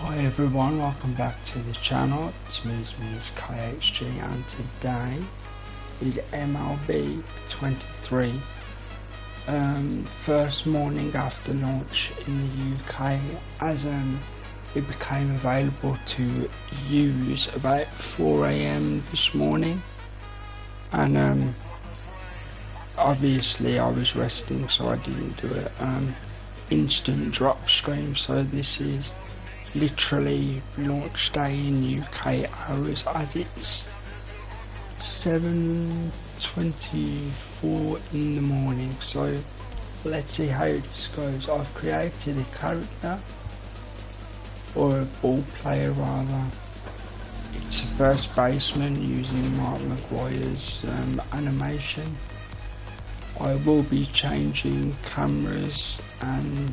Hi everyone, welcome back to the channel. It's me, KHG, and today is MLB 23. First morning after launch in the UK, as it became available to use about 4 AM this morning, and obviously I was resting, so I didn't do it. Instant drop stream, so this is literally launch day in UK hours, as it's 7:24 in the morning. So let's see how this goes. I've created a character, or a ball player rather. It's a first baseman using Mark McGuire's animation. I will be changing cameras and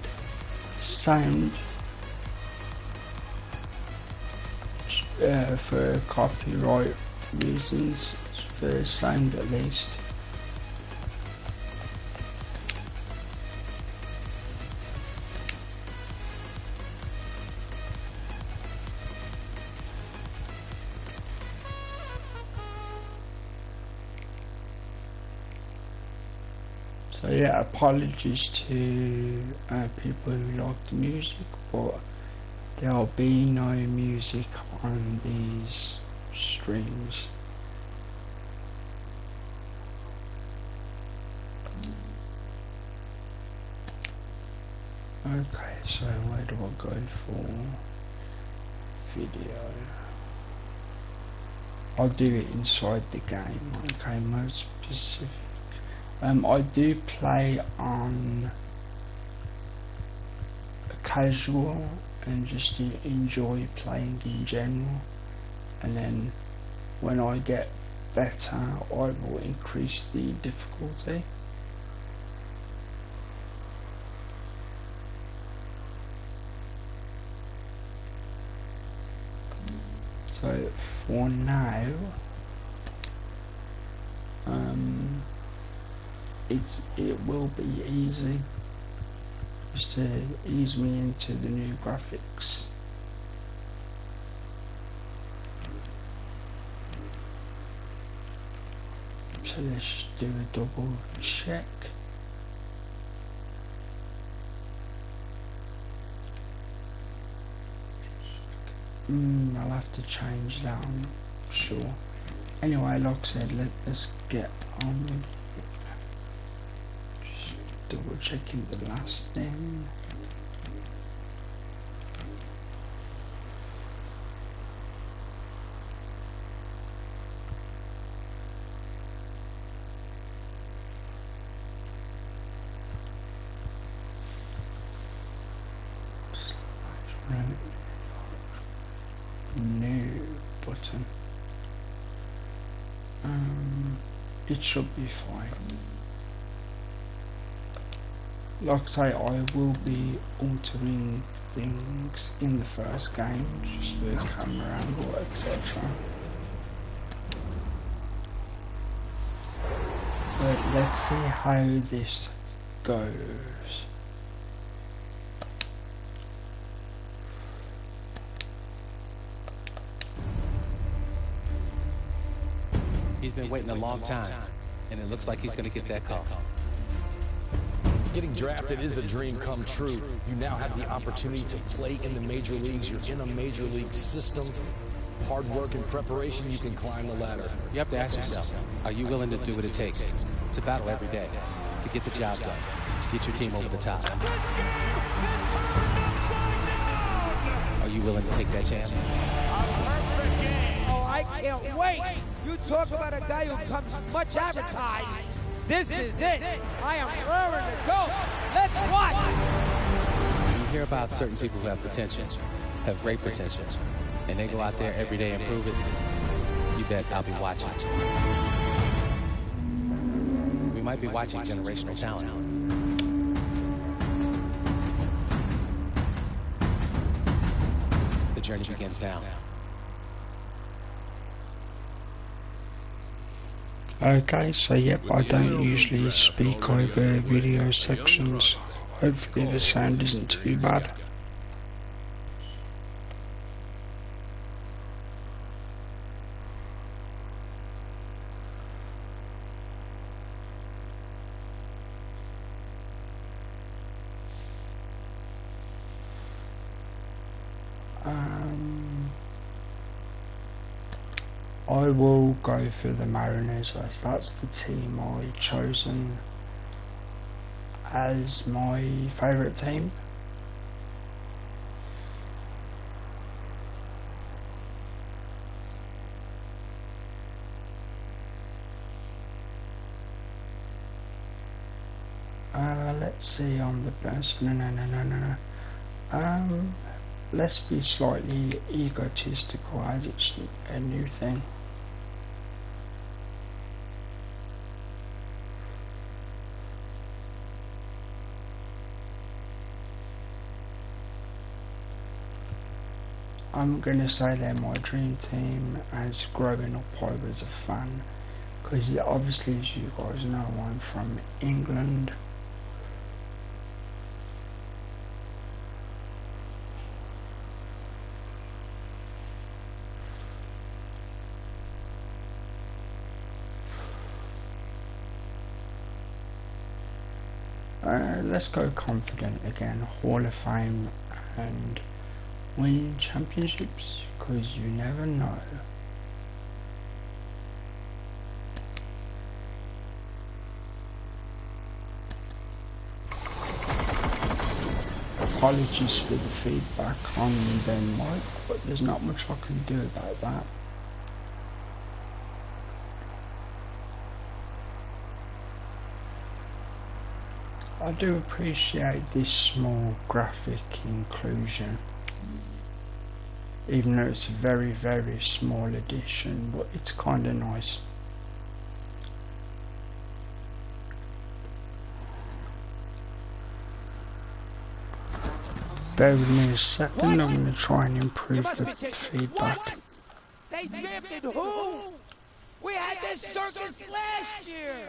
sound for copyright reasons, for sound at least. So yeah, apologies to people who like the music, but there'll be no music on these streams. Okay, so where do I go for video? I'll do it inside the game. Okay, most specific. I do play on casual and just enjoy playing in general, and then when I get better I will increase the difficulty. So for now it will be easy, just to ease me into the new graphics. So let's do a double check. I'll have to change that, I'm sure. Anyway, like I said, let's get on. Just double checking the last thing. New button. It should be fine. Like I say, I will be altering things in the first game, just the camera angle, etc. But let's see how this goes. He's been waiting a long time, and it looks like he's going to get that call. Getting drafted is a dream come true. You now have the opportunity to play in the major leagues. You're in a major league system. Hard work and preparation, you can climb the ladder. You have to ask yourself, are you willing to do what it takes to battle every day, to get the job done, to get your team over the top? Are you willing to take that chance? I can't wait. You talk about a guy who comes much advertised. This is it. I am raring to go. Let's watch. You hear about certain people who have potential, have great potential, and they go out there every day and prove it. You bet I'll be watching. We might be watching generational talent. The journey begins now. Okay, so yep, I don't usually speak over video sections. Hopefully the sound isn't too bad. I will go for the Mariners as that's the team I've chosen as my favourite team. Let's see on the best. No. Let's be slightly egotistical as it's a new thing. I'm gonna say they're my dream team. As growing up I was a fan, because obviously as you guys know I'm from England. Let's go confident again, Hall of Fame and win championships, because you never know. Apologies for the feedback on the mic, but there's not much I can do about that. I do appreciate this small graphic inclusion, even though it's a very, very small addition, but it's kinda nice. Bear with me a second, I'm going to try and improve the feedback. What? They drafted who? We had this circus last year!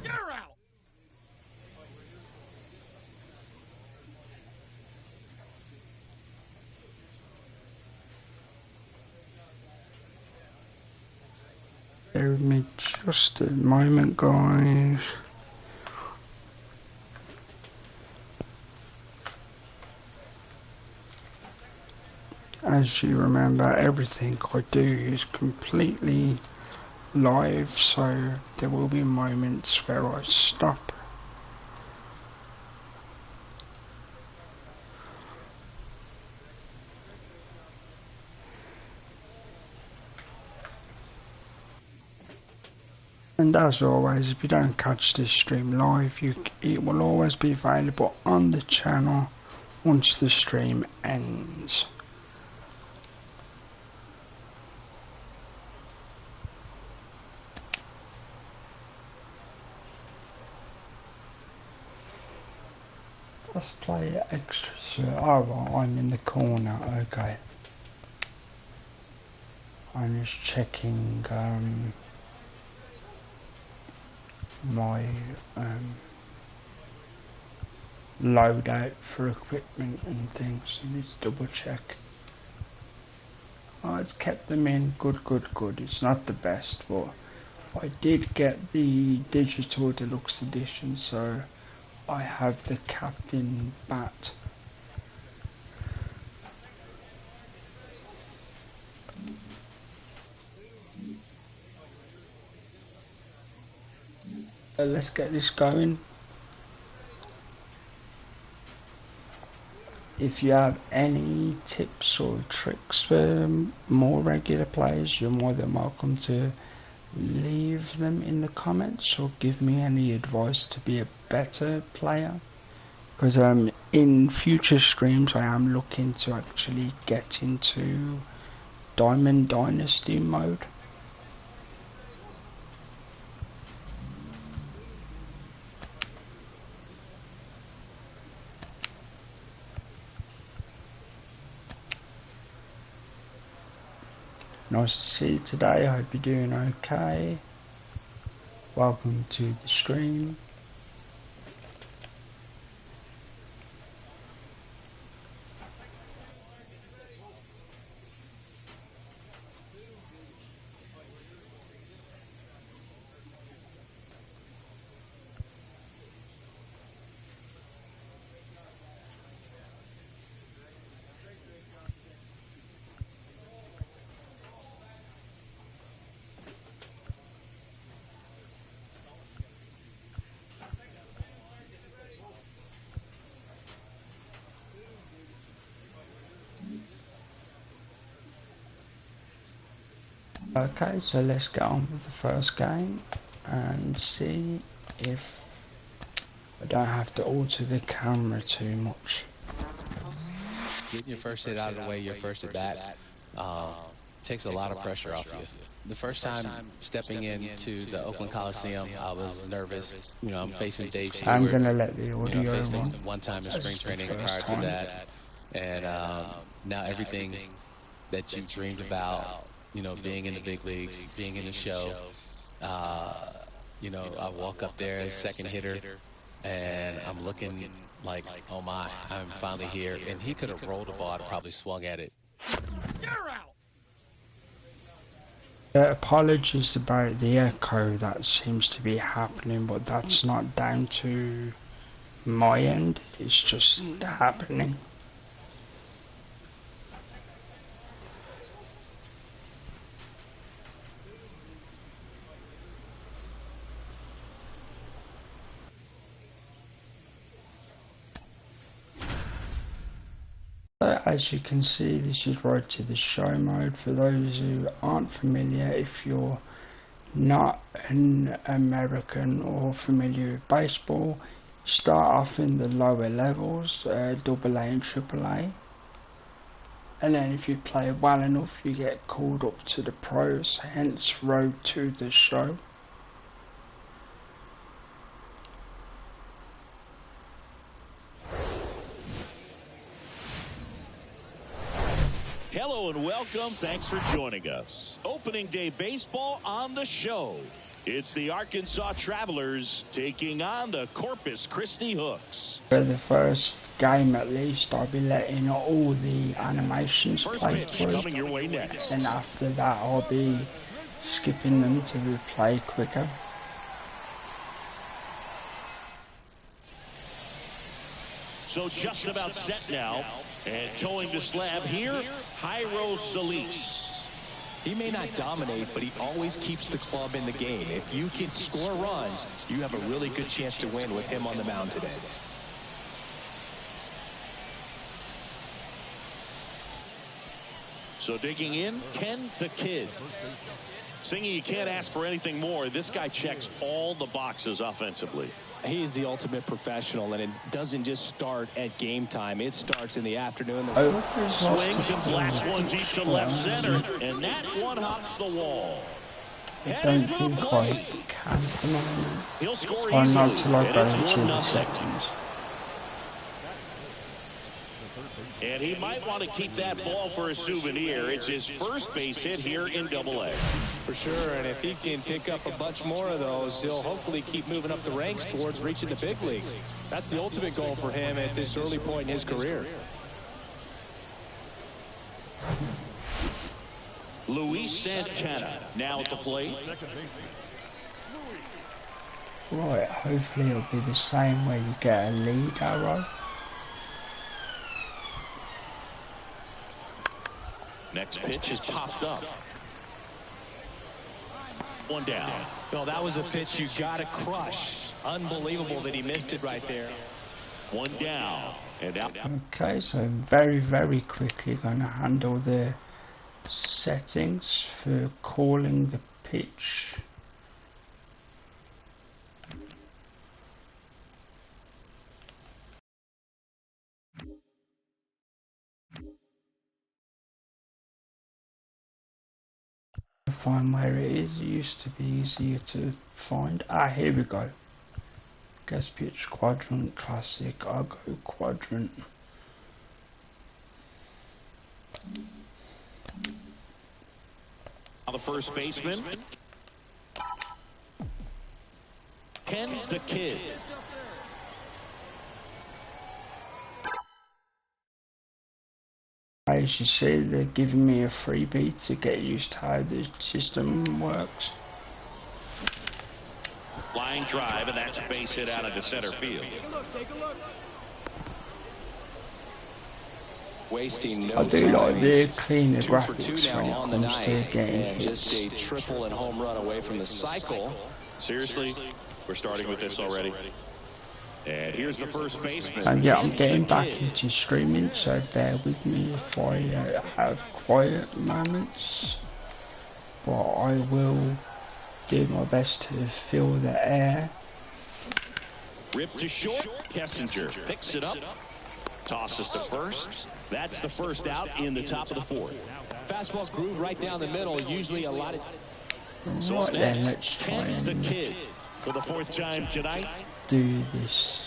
You're out! Bear with me just a moment, guys. As you remember, everything I do is completely live, so there will be moments where I stop. And as always, if you don't catch this stream live, it will always be available on the channel once the stream ends. Let's play extra. Oh, well, I'm in the corner. Okay. I'm just checking my loadout for equipment and things. So let's double check. Oh, it's kept them in. Good. It's not the best, but I did get the digital deluxe edition, so I have the captain bat. Let's get this going. If you have any tips or tricks for more regular players, you're more than welcome to leave them in the comments or give me any advice to be a better player, because in future streams I am looking to actually get into Diamond Dynasty mode. Nice to see you today, I hope you're doing okay. Welcome to the stream. Okay, so let's get on with the first game and see if I don't have to alter the camera too much. Getting your first hit out of the way, your first at bat, takes a lot of pressure off you. The first time stepping into the Oakland Coliseum, I was nervous. You know, I'm facing Dave Stewart. I'm gonna let the audio You know, I faced him run. one time in spring training prior to that, and now everything that you dreamed about, you know, being in the big leagues, being in the show. You know, I walk up there as second hitter, and I'm looking like, oh my, I'm finally here. And he could have rolled the ball and probably swung at it. You're out. Apologies about the echo that seems to be happening, but that's not down to my end, it's just happening. As you can see, this is right to the show mode. For those who aren't familiar, if you're not an American or familiar with baseball, start off in the lower levels, AA and AAA, and then if you play well enough you get called up to the pros, hence road to the show. Hello and welcome. Thanks for joining us. Opening day baseball on the show. It's the Arkansas Travelers taking on the Corpus Christi Hooks. For the first game at least, I'll be letting all the animations play through. Coming your way next. And after that I'll be skipping them to play quicker. So just about set now. And towing the slab here, Jairo Solis. He may not dominate, but he always keeps the club in the game. If you can score runs, you have a really good chance to win with him on the mound today. So digging in, Ken the Kid. Singing, you can't ask for anything more. This guy checks all the boxes offensively. He is the ultimate professional, and it doesn't just start at game time. It starts in the afternoon. Swings and blasts one deep to left center, and that one hops the wall. Heading for the plate. He'll score easily, and it's 1-0. And he might want to keep that ball for a souvenir. It's his first base hit here in AA. For sure, and if he can pick up a bunch more of those, he'll hopefully keep moving up the ranks towards reaching the big leagues. That's the ultimate goal for him at this early point in his career. Luis Santana now at the plate. Right, hopefully it'll be the same where you get a lead arrow. Next pitch is popped up. One down. Well, that was a pitch you got to crush. Unbelievable that he missed it right there. One down. And out. Okay, so very, very quickly going to handle the settings for calling the pitch. Find where it is. It used to be easier to find. Here we go. Guest pitch, quadrant, classic. I'll go quadrant. The first baseman, Ken the Kid. As you see, they're giving me a freebie to get used to how the system works. Flying drive, and that's a base hit out into center field. Take a look. Wasting no I do like the time. cleaner 2 for graphics 2 now when it on the comes night, to getting and hits. just a triple and home run away from the cycle. Seriously, we're starting with this already. And here's the first baseman. And yeah, I'm Ken getting the back Kid. into streaming, so bear with me if I have quiet moments. but I will do my best to fill the air. Rip to short. Kessinger picks it up. Tosses to first. That's the first out in the top of the fourth. Fastball groove right down the middle. Usually a lot of... So up next, Ken the Kid for the fourth time tonight. Do this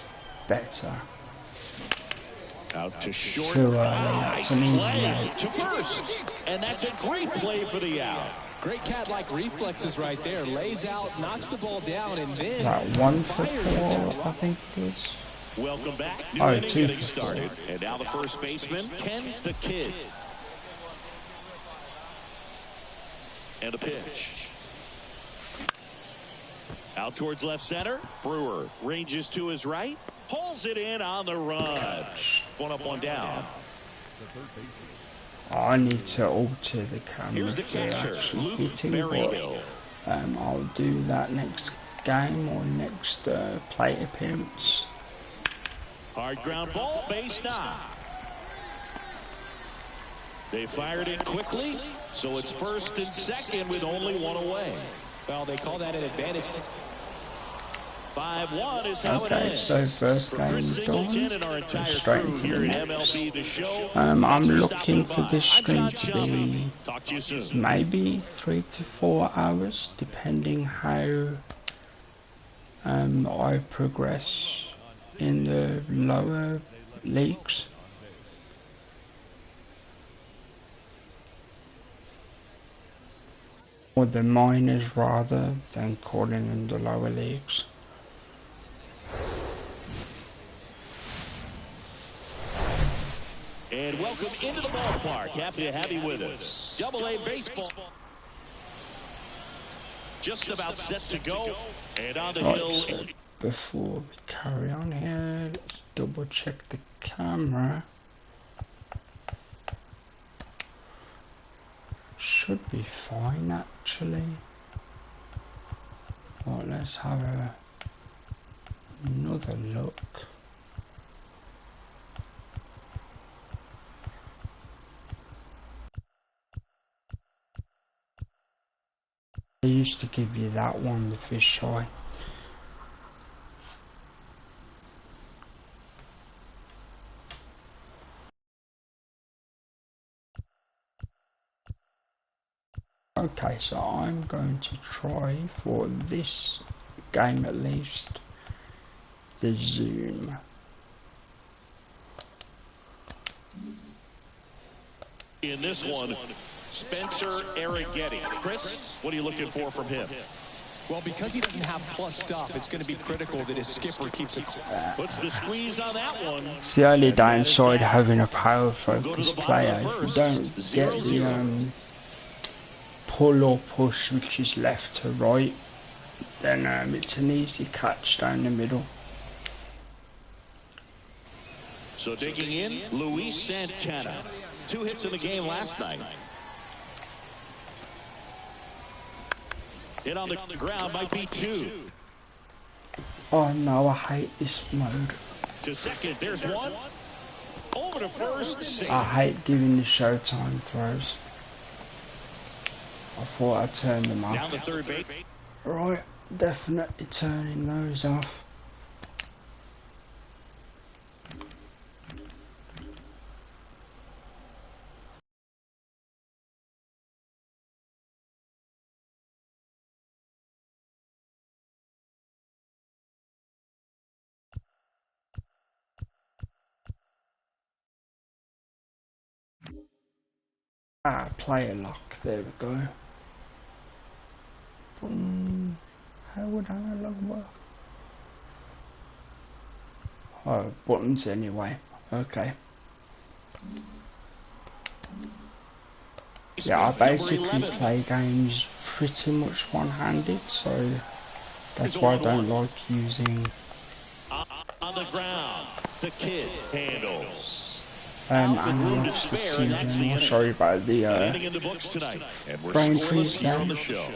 better. Out to short. Nice play to first. And that's a great play for the out. Great cat-like reflexes right there. Lays out, knocks the ball down, and then... That 1 for 4, I think it is. Welcome back. New inning getting started. And now the first baseman, Ken the Kid. And a pitch. Out towards left center. Brewer ranges to his right. Pulls it in on the run. One up, one down. I need to alter the camera. Here's the catcher, Luke Berryhill. I'll do that next game or next plate appearance. Hard ground ball, base knock. They fired it quickly, so it's first and second with only one away. Well, they call that an advantage. 5-1 is how it ends. So first For game Chris Singleton done. and our entire Straight crew into here the at next. MLB The Show. I'm looking for this stream to be Talk to you soon. maybe 3 to 4 hours, depending how I progress in the lower leagues. Or the minors rather than calling them the lower leagues. And welcome into the ballpark. Happy to have you with us. Double-A baseball. Just about set to go. And on the hill. So before we carry on here, let's double check the camera. Should be fine actually. Well, let's have another look. They used to give you that one, the fish eye. Okay, so I'm going to try for this game at least the zoom. In this one, Spencer Arrighetti. Chris, what are you looking for from him? Well, because he doesn't have plus stuff, it's going to be critical that his skipper keeps it. Puts the squeeze on that one. It's the only downside having a power focused player. If you don't get the pull or push, which is left to right, then it's an easy catch down the middle. So digging in, Luis Santana. 2 hits in the game last night. Hit on the ground, might be 2. Oh no, I hate this mode. To second, there's 1. Over to first, safe. I hate doing the showtime throws. I thought I'd turn them off. Down the third base. Right, definitely turning those off. Player lock, there we go. How would analog work? Oh, buttons anyway. Okay. Yeah, I basically play games pretty much one-handed, so that's why I don't like using... On the ground, the Kid handles. I'm sorry about the brain freeze here on the show.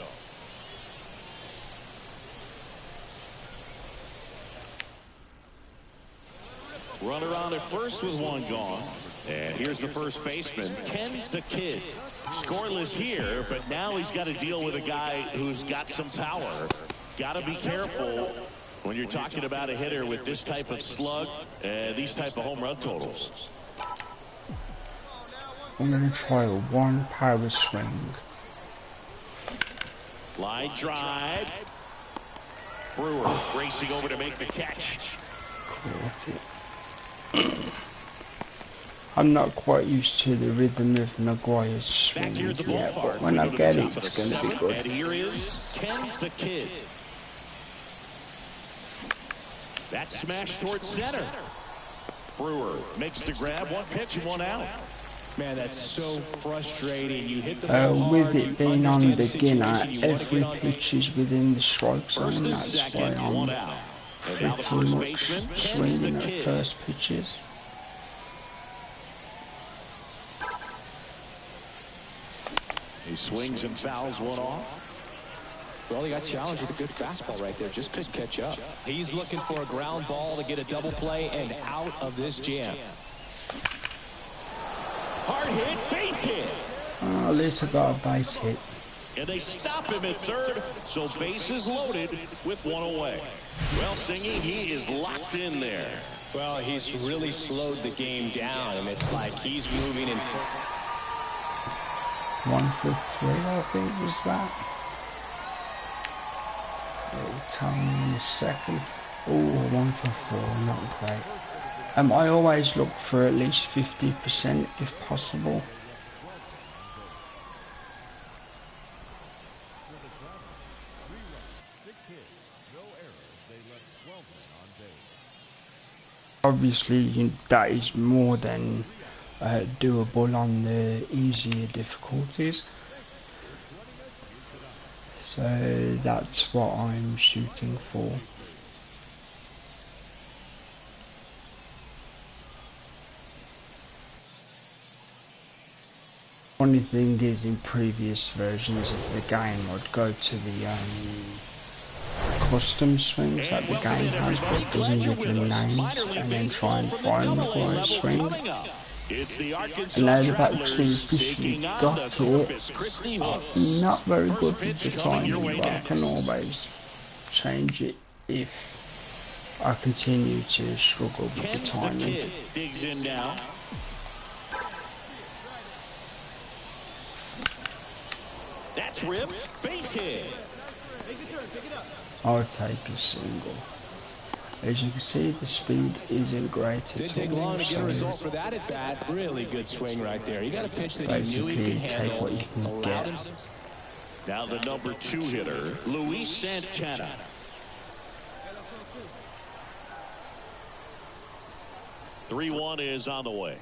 Runner on at first with 1 gone. And here's the first baseman, Ken the Kid. Scoreless here, but now he's got to deal with a guy who's got some power. Got to be careful when you're talking about a hitter with this type of slug and these type of home run totals. I'm going to try one power swing. Line drive. Brewer racing over to make the catch. I'm not quite used to the rhythm of Maguire's swing yet, but when I get it, it's going to be good. And here is Ken the Kid. That smash towards center. Brewer makes the grab, one pitch and one out. Man, that's so frustrating. You hit the ball hard, with it being on beginner, every pitch pitch is within the strike zone. First and That's why second, I'm one out. And now the first baseman, Ken the swinging at Kid. first pitches. He swings and fouls one off. Well, he got challenged with a good fastball right there. Just couldn't catch up. He's looking for a ground ball to get a double play and out of this jam. Hard hit, base hit. Oh, at least I got a base hit. And they stop him at third, so bases loaded with one away. Well, Singy, he is locked in there. Well, he's really slowed the game down, and it's like he's moving in. 1 for 3, I think was that. It'll tell me in a second. Oh, 1 for 4, not great. I always look for at least 50% if possible. Obviously, that is more than doable on the easier difficulties. So that's what I'm shooting for. Funny thing is, in previous versions of the game, I'd go to the custom swings that the game has, but doesn't give them names, and then try and find the right swing. And now they've actually officially got it. I'm not very good with the timing, but I can always change it if I continue to struggle with the timing. Digs in now. That's ripped. Base hit. I'll take a single. As you can see, the speed isn't great at all. Didn't take long to get a result for that at bat. Really good swing right there. He got a pitch that he knew he could handle. What you can get. Now the number 2 hitter, Luis Santana. (3-1) is on the way,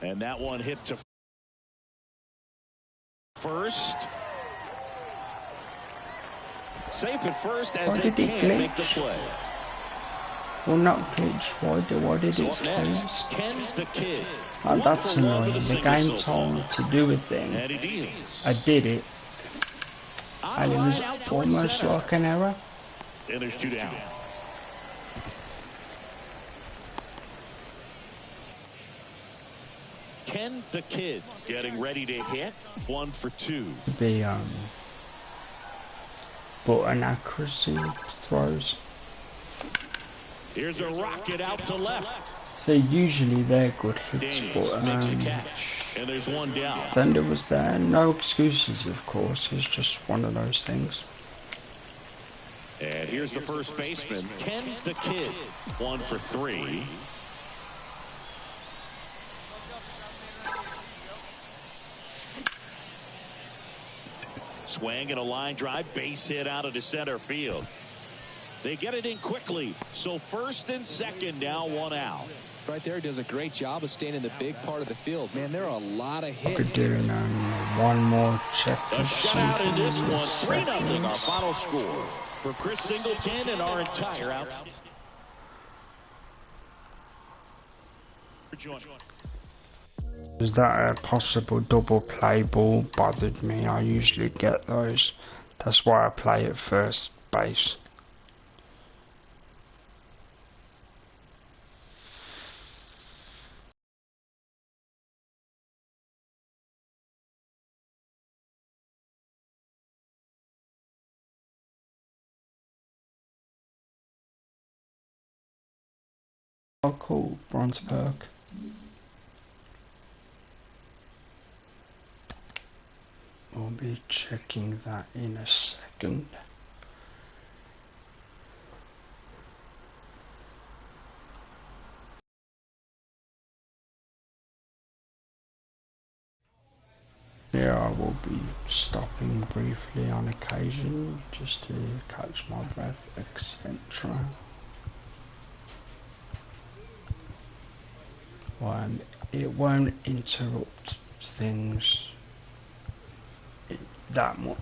and that one hit to first. Safe at first as they can't make the play. Well, not glitch. Why did it next, Ken the Kid. Oh, that's annoying. The game told me to do a thing. I did it. And it was almost like an error. And there's 2 down. Ken the Kid getting ready to hit. 1 for 2. The button accuracy throws. Here's a rocket out to left. So usually they're good hits, but makes the catch. And there's 1 down. Thunder was there. No excuses, of course. It's just one of those things. And here's the first baseman, Ken the Kid. 1 for 3. Swing and a line drive, base hit out of the center field. They get it in quickly, so first and second now, 1 out. Right there, does a great job of staying in the big part of the field. Man, there are a lot of hits. Doing one more check. A shutout in this one, 3-0 our final score. For Chris Singleton and our entire out. Is that a possible double play ball bothered me? I usually get those. That's why I play at first base. Oh cool, bronze perk. We'll be checking that in a second. Yeah, I will be stopping briefly on occasion just to catch my breath, etc. It won't interrupt things that much.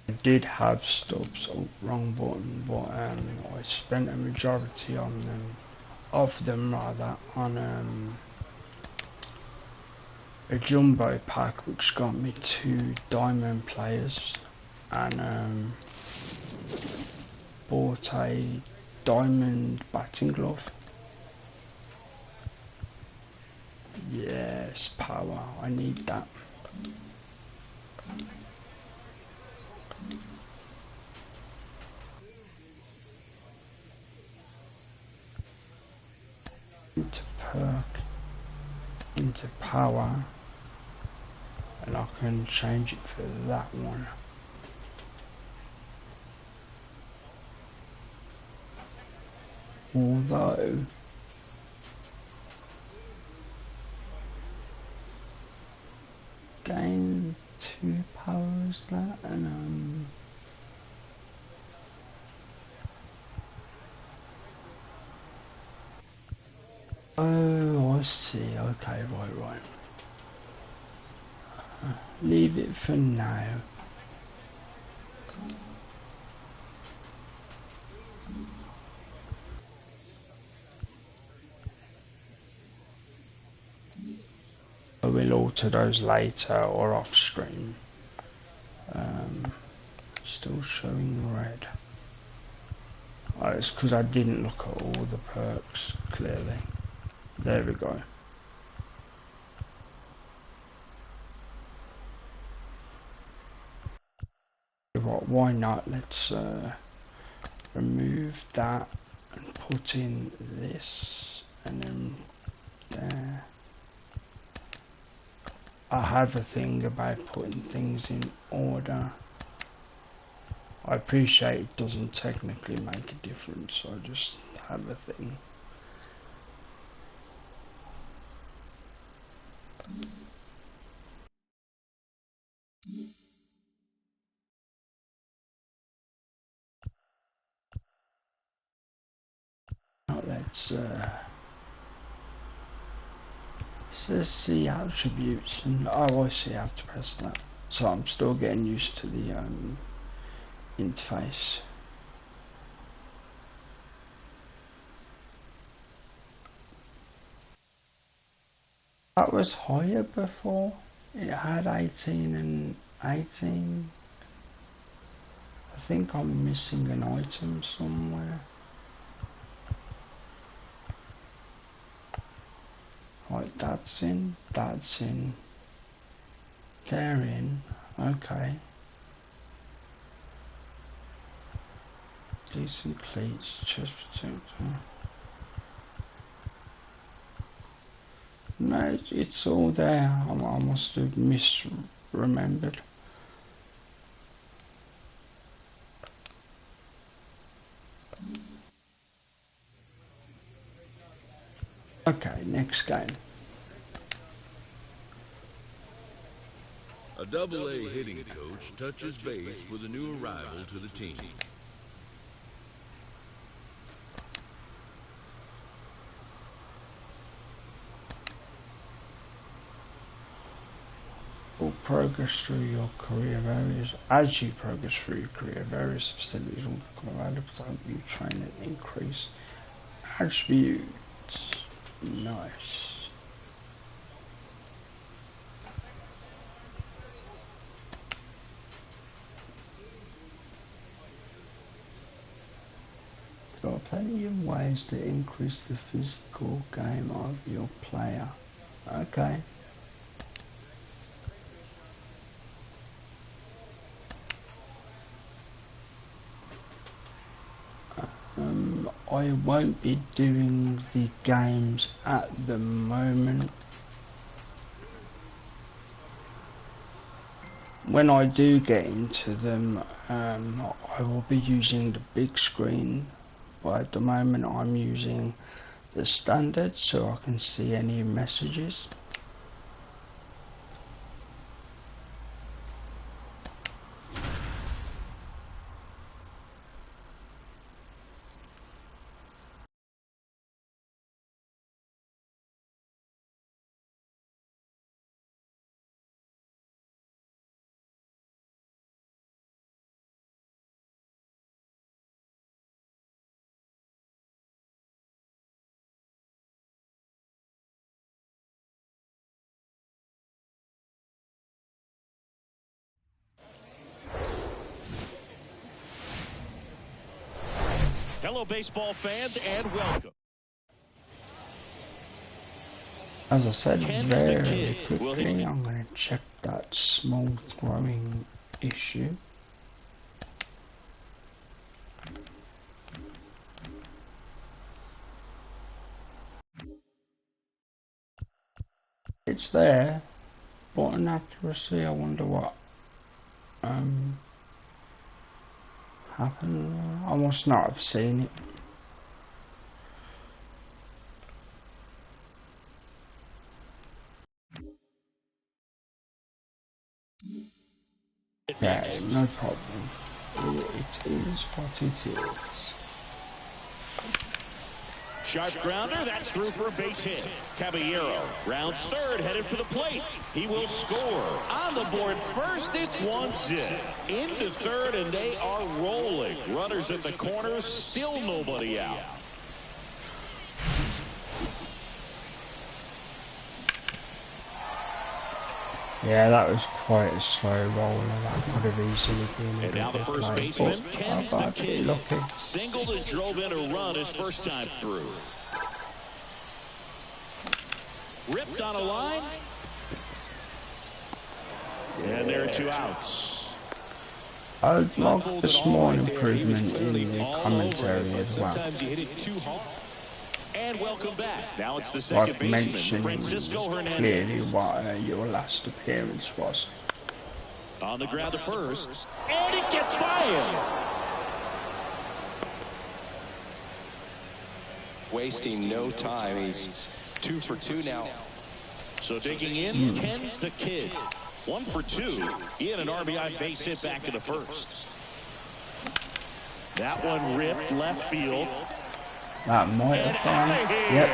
I did have stubs, wrong button, but I spent a majority on them, on a jumbo pack which got me 2 diamond players, and bought a diamond batting glove. Yes, power, I need that. Into perk, into power, and I can change it for that one. Although gain 2 powers that, and oh, I see. Okay, right. Leave it for now. I will alter those later or off screen. Still showing red. Oh, it's because I didn't look at all the perks clearly. There we go. Why not? Let's remove that and put in this, and then there. I have a thing about putting things in order. I appreciate it doesn't technically make a difference, so I just have a thing. Now let's see attributes, and oh, I see how to press that. So I'm still getting used to the interface. That was higher before. It had 18 and 18. I think I'm missing an item somewhere. Right, that's in. Carrying, okay. Decent cleats, chest protector. No, it's all there. I must have misremembered. Okay, next game. A double-A hitting coach touches base with a new arrival to the team. Progress through your career, as you progress through your career, various facilities will become available to help you train and increase attributes. Nice. There are plenty of ways to increase the physical game of your player. Okay. I won't be doing the games at the moment. When I do get into them, I will be using the big screen, but at the moment I'm using the standard so I can see any messages. Hello, baseball fans, and welcome. As I said very quickly, I'm going to check that small growing issue. It's there, but in accuracy, I wonder what happened. I must not have seen it. Yeah, no problem. It is what it is. Sharp grounder, that's through for a base hit. Caballero rounds third, headed for the plate. He will score. On the board first, it's 1-0. Into third, and they are rolling. Runners at the corners, still nobody out. Yeah, that was quite a slow roller. That could have easily been. And now the first baseman, Ken the Kid, singled and drove in a run his first time through. Ripped on a line. And there are 2 outs. I'd like a small improvement in the commentary as well. Sometimes you hit it too hard. And welcome back. Now it's the second baseman, Francisco Hernandez. Clearly what your last appearance was. On the ground to first. And it gets by him. Wasting no time. He's 2 for 2 now. So digging in, Ken the Kid. 1 for 2. He had an RBI base hit back to the first. That one ripped left field. That might have gone. Yep.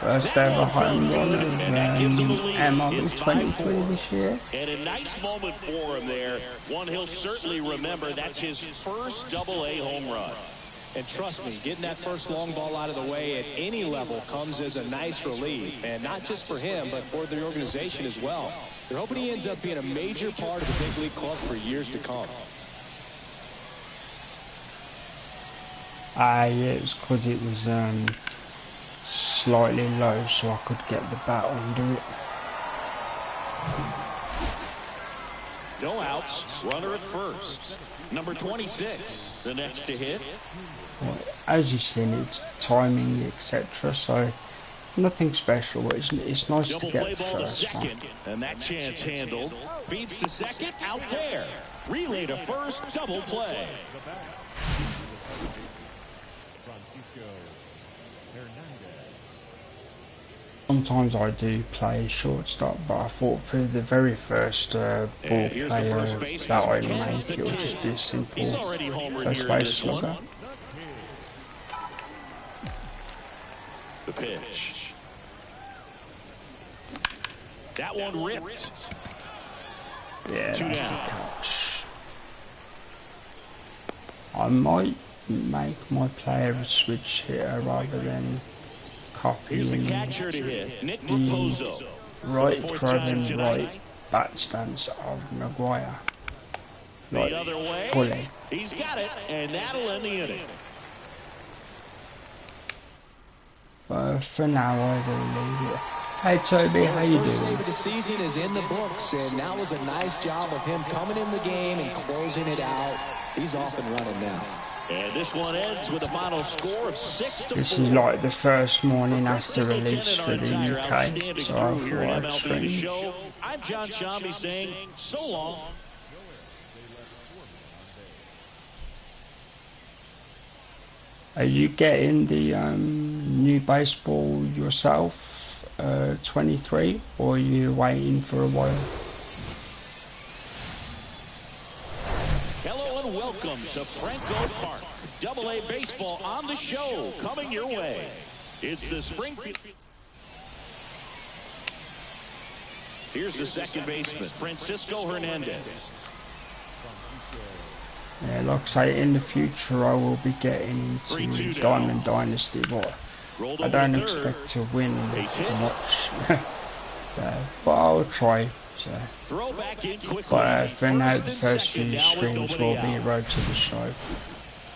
First ever home run of MLB 23 this year. And a nice moment for him there. One he'll certainly remember. That's his first Double-A home run. And trust me, getting that first long ball out of the way at any level comes as a nice relief. And not just for him, but for the organization as well. They're hoping he ends up being a major part of the big league club for years to come. Yeah, it's because it was slightly low, so I could get the bat under it. No outs, runner at first. Number 26, the next to hit. Well, as you've seen, it's timing, etc. So nothing special. It's nice Double to get play ball to first, second, and that chance handled. Feeds to second, out there. Relay to first, double play. Sometimes I do play shortstop, but I thought for the very first ball player that I make, it will just be a simple first base slugger. The pitch. That one ripped. Yeah, 2 that's down. a catch. I might make my player a switch hitter rather than Here's the copying catcher to hit, Nick the Raposo. right throw right bat stance of Maguire. Like, The other way. fully. He's got it, and that'll end the inning. But for now, I will leave it. Hey Toby, how you First doing? save of the season is in the books, and that was a nice job of him coming in the game and closing it out. He's off and running now. And this one ends with a final score of 6-4. This is like the first morning Chris after release Singleton and for our the entire UK, outstanding so crew here at I MLB The Show. I'm John Shambi saying so long. Are you getting the new baseball yourself, 23, or are you waiting for a while? Hello and welcome to Franco Park. Double-A baseball on the show coming your way. It's the Springfield. Here's the second baseman, Francisco Hernandez. Yeah, like I say, in the future I will be getting into Diamond Dynasty, but I don't expect to win much. But I'll try. So. But for now, the first few streams will be a road to the show.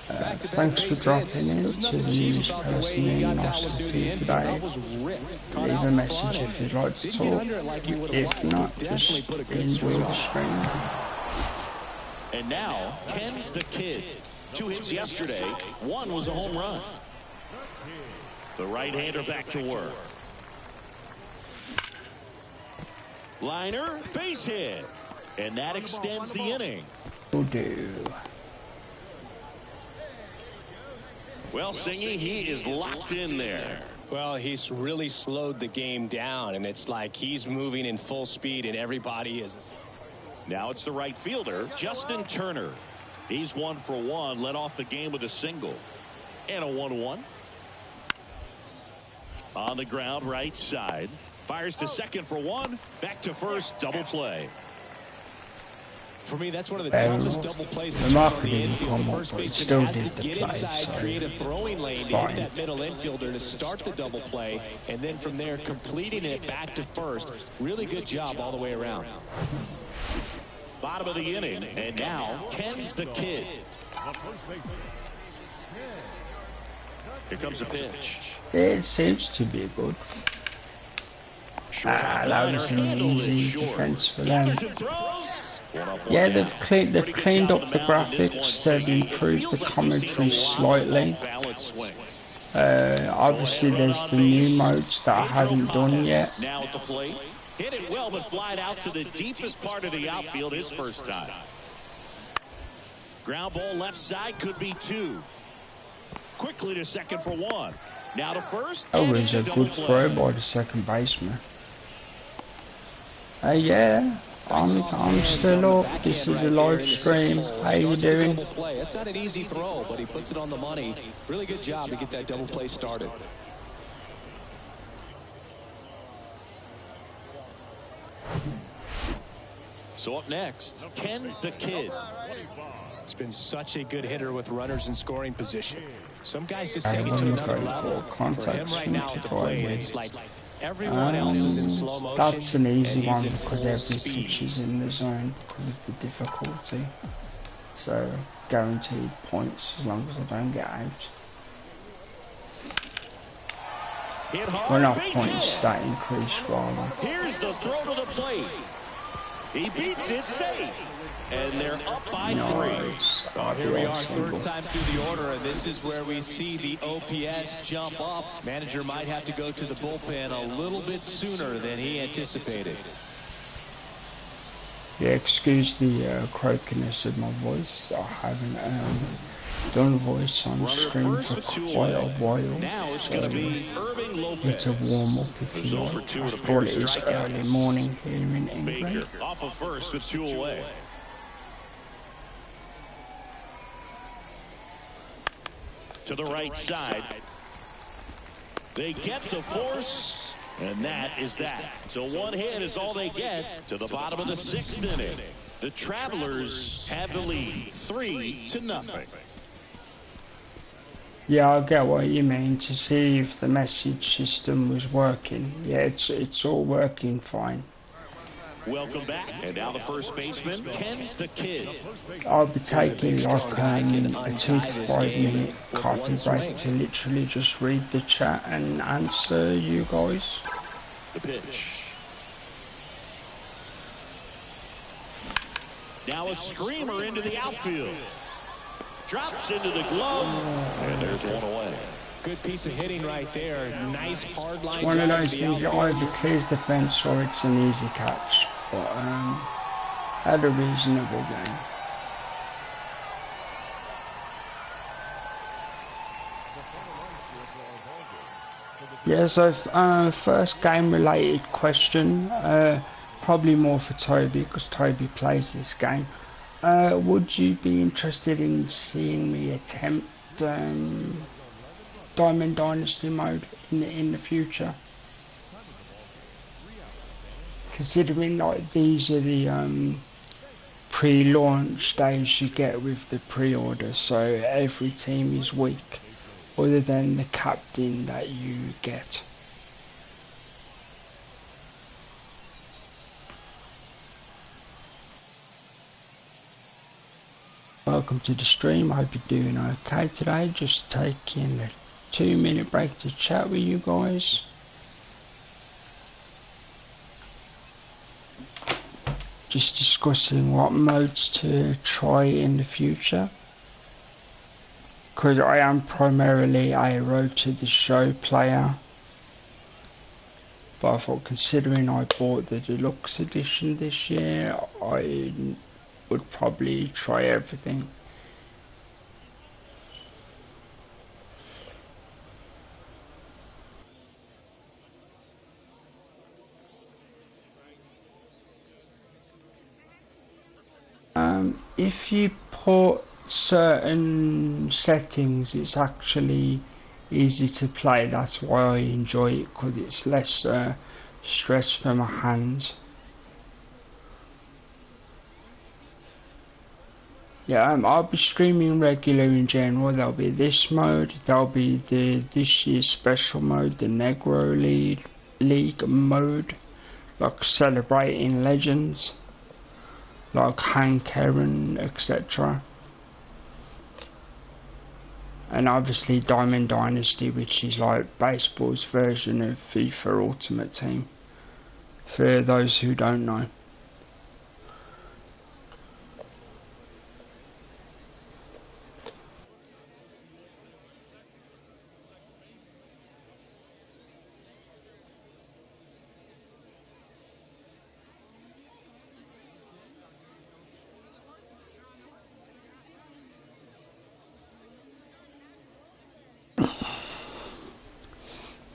Thanks for dropping in to the news person in. Nice to see you today. Leave a message if you'd like to talk. If not, just enjoy the stream. And now, Ken the Kid. 2 hits yesterday. 1 was a home run. The right-hander back to work. Liner, base hit. And that extends the inning. Will do. Well, Singy, he is locked in there. Well, he's really slowed the game down, and it's like he's moving in full speed, and everybody is. Now it's the right fielder, Justin Turner. He's 1 for 1, led off the game with a single. And a 1-1. On the ground, right side. Fires to second for 1. Back to first, double play. For me, that's one of the toughest double plays in the infield. The first baseman has to get inside, create a throwing lane to hit that middle infielder to start the double play, and then from there, completing it back to first. Really good job all the way around. Bottom of the inning, and now Ken the Kid. Here comes a pitch. It seems to be good. That was an easy defense for them. Yeah, they've cleaned up the graphics, they've improved the commentary slightly. Obviously there's the new modes that I haven't done yet. Now at the plate. Hit it well, but flied out to the deepest part of the outfield his first time. Ground ball left side, could be 2. Quickly to second for 1. Now to first. That was a good throw by the second baseman. Yeah, I'm still up. This is a live stream. How you doing? It's not an easy throw, but he puts it on the money. Really good job to get that double play started. So up next, Ken the Kid. He's been such a good hitter with runners in scoring position. Some guys just take it to another level. For him right now at the plate, it's like everyone else is in slow motion. That's an easy one because every pitch is in the zone because of the difficulty. So guaranteed points as long as I don't get out. Well, not points, that increase rather. Here's the throw to the plate. He beats it safe. And they're up by 3. Here we are, third time through the order, and this is where we see the OPS jump up. Manager might have to go to the bullpen a little bit sooner than he anticipated. Yeah, excuse the croakiness of my voice. I haven't done voice on screen for quite a while. Now it's going to be Irving Lopez. It's a warm-up if you like. I thought it was early morning here in England. Baker off of first with 2 away. To the right side. They get the force, and that is that. So 1 hit is all they get to the bottom of the 6th inning. The Travelers have the lead, 3-0. Yeah, I get what you mean, to see if the message system was working. Yeah, it's all working fine. Welcome back, and now the first baseman, Ken the Kid. I'll be taking like a 2 to 5 minute coffee break to literally just read the chat and answer you guys. The pitch. Now a screamer into the outfield. Drops into the glove, and there's one away. Good piece of hitting right there. Nice hard line One of drive those to the things that outfield. either clears the fence or it's an easy catch. But had a reasonable game. Yeah, so first game related question, probably more for Toby because Toby plays this game. Would you be interested in seeing me attempt Diamond Dynasty mode in the future? Considering like these are the pre-launch days you get with the pre-order, so every team is weak other than the captain that you get. Welcome to the stream, I hope you're doing okay today. Just taking a 2-minute break to chat with you guys. Just discussing what modes to try in the future. Because I am primarily a Road to the Show player. But I thought considering I bought the deluxe edition this year, I would probably try everything. If you put certain settings, it's actually easy to play. That's why I enjoy it, because it's less stress for my hands. Yeah, I'll be streaming regular in general. There'll be this mode, there'll be this year's special mode, the Negro League mode, like celebrating legends, like Hank Aaron, etc. And obviously Diamond Dynasty, which is like baseball's version of FIFA Ultimate Team, for those who don't know.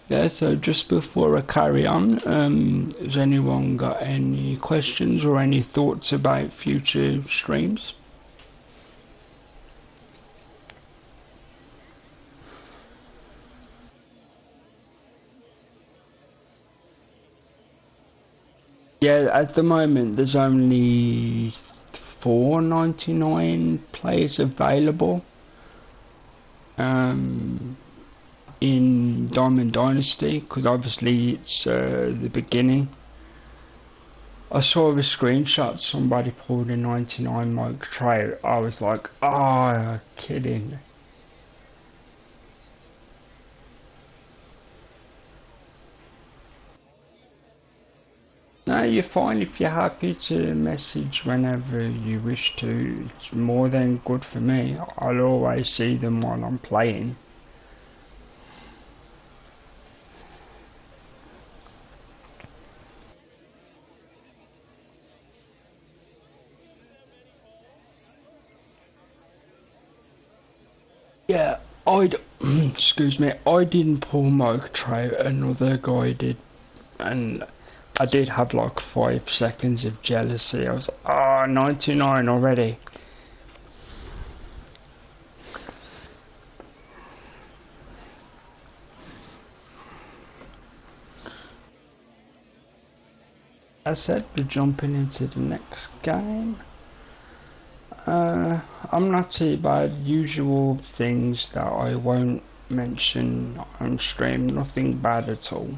Yeah, so just before I carry on, has anyone got any questions or any thoughts about future streams? Yeah, at the moment there's only 4.99 players available. In Diamond Dynasty, because obviously it's the beginning. I saw a screenshot somebody pulled a 99 Mike Trout. I was like, oh, you're kidding. No, you're fine if you're happy to message whenever you wish to. It's more than good for me. I'll always see them while I'm playing. Yeah, excuse me, I didn't pull Mike Trout, another guy did, and I did have like 5 seconds of jealousy. I was like, 99 already. I said we're jumping into the next game. I'm not too bad. Usual things that I won't mention on stream. Nothing bad at all.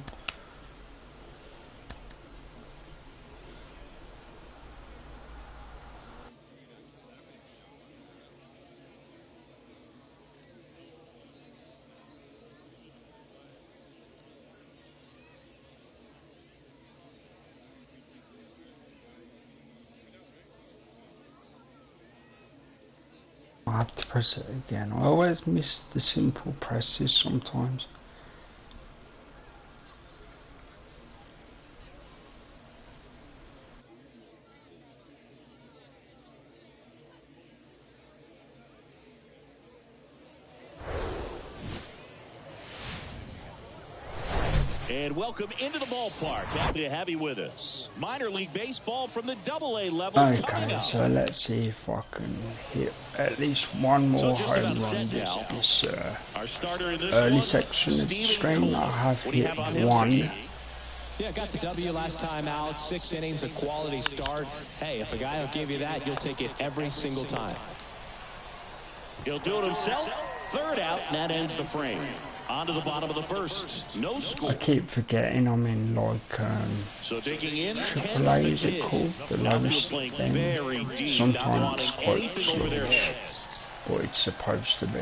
I have to press it again. I always miss the simple presses sometimes. And welcome into the ballpark. Happy to have you with us. Minor league baseball from the AA level. Okay, so let's see if I can hit at least one more home run this early section of the screen. I have hit one. Yeah, got the W last time out. 6 innings, a quality start. Hey, if a guy will give you that, you'll take it every single time. He'll do it himself. Third out, and that ends the frame. On to the bottom of the first. No score. I keep forgetting I'm in like so digging in, AAA is it called? The lowest thing. Sometimes it's quite slow, but it's supposed to be.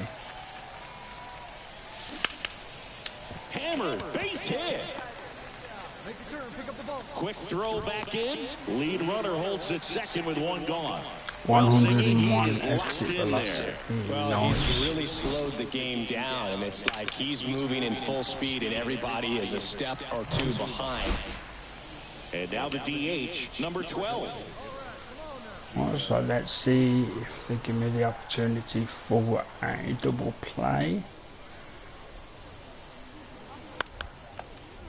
Hammered, base hit. Quick throw back in. Lead runner holds at second with one gone. 101 exit velocity. Well, he's really slowed the game down, and it's like he's moving in full speed, and everybody is a step or two behind. And now the DH, number 12. So let's see if they give me the opportunity for a double play.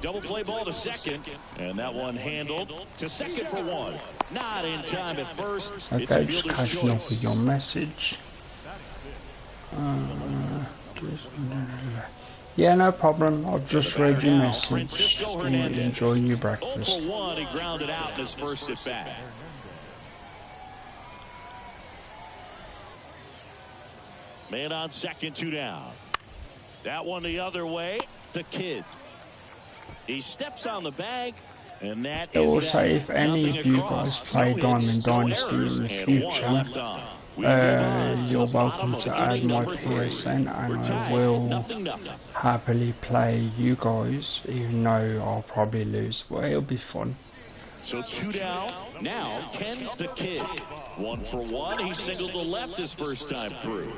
Double play ball to second, and that one handled to second for one. Not in time at first. Okay, just catching up with your message. Yeah, no problem. I've just read your message. Enjoy your breakfast. 0 for 1, he grounded out in his first at bat. Man on second, 2 down. That one the other way. The kid. He steps on the bag, and that I will is say if any of you guys play Diamond Dynasty in the future, you're welcome to add my PSN, and I will happily play you guys, even though I'll probably lose, but it'll be fun. So 2 down. Now Ken the Kid. 1 for 1. He singled to left his first time through.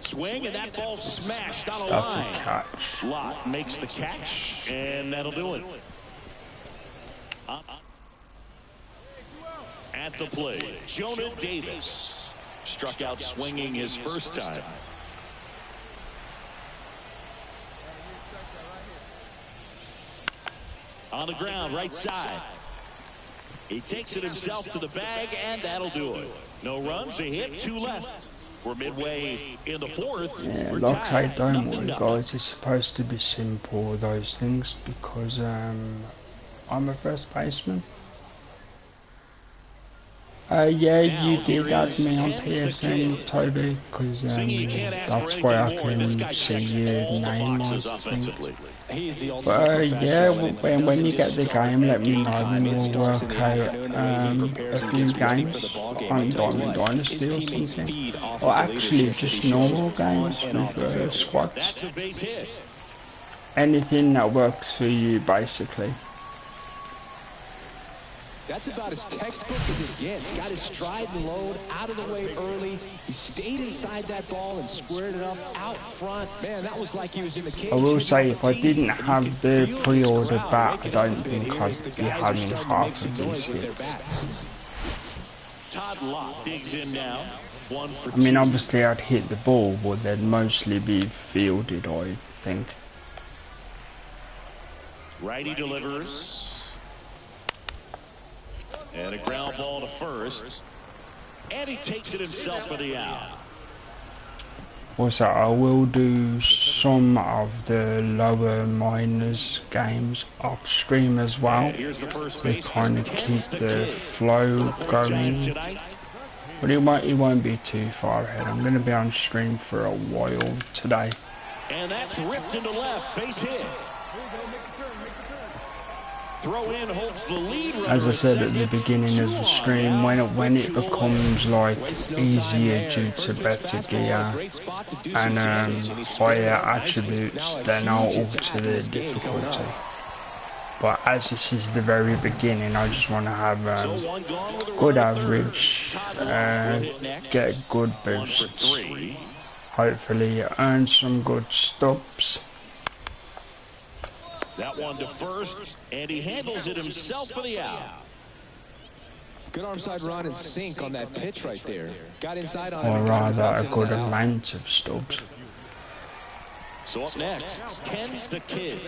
Swing, and that ball smashed on a line. Lott makes the catch, and that'll do it. At the plate, Jonah Davis struck out swinging his first time. On the ground, right side. He takes it himself to the bag, and that'll do it. No runs, a hit, 2 left. We're midway in the fourth. Yeah, like I say, don't worry guys, it's supposed to be simple, those things, because I'm a first baseman. Yeah, you did add me on PSN, Toby, because that's where I can see your name on things. But yeah, when you get the game, let me know, and we'll work out a few games on Diamond Dynasty or something. Or actually just normal games with squads. Anything that works for you, basically. That's about as textbook as it gets. Got his stride and load out of the way early. He stayed inside that ball and squared it up out front. Man, that was like he was in the cage. I will say, if I didn't have the pre-order bat, I don't think I'd be having half of these hits. Todd Lott digs in now. 1 for 2. I mean, obviously I'd hit the ball, but they'd mostly be fielded, I think. Righty delivers. And a ground ball to first. And he takes it himself for the out. Also, I will do some of the lower minors games off stream as well, to kind of keep the flow going. But it won't be too far ahead. I'm going to be on stream for a while today. And that's ripped into left, base hit. Throw in holds the lead. As I said at the beginning of the stream, when it becomes like easier due to better gear and higher attributes, then I'll alter the difficulty. But as this is the very beginning, I just want to have good average, get a good boost, hopefully earn some good stubs. That one to first, and he handles it himself for the out. Good arm side run and sink on that pitch right there. Got inside on Or it. rather, a good amount of stubs. So up next, Ken the Kid.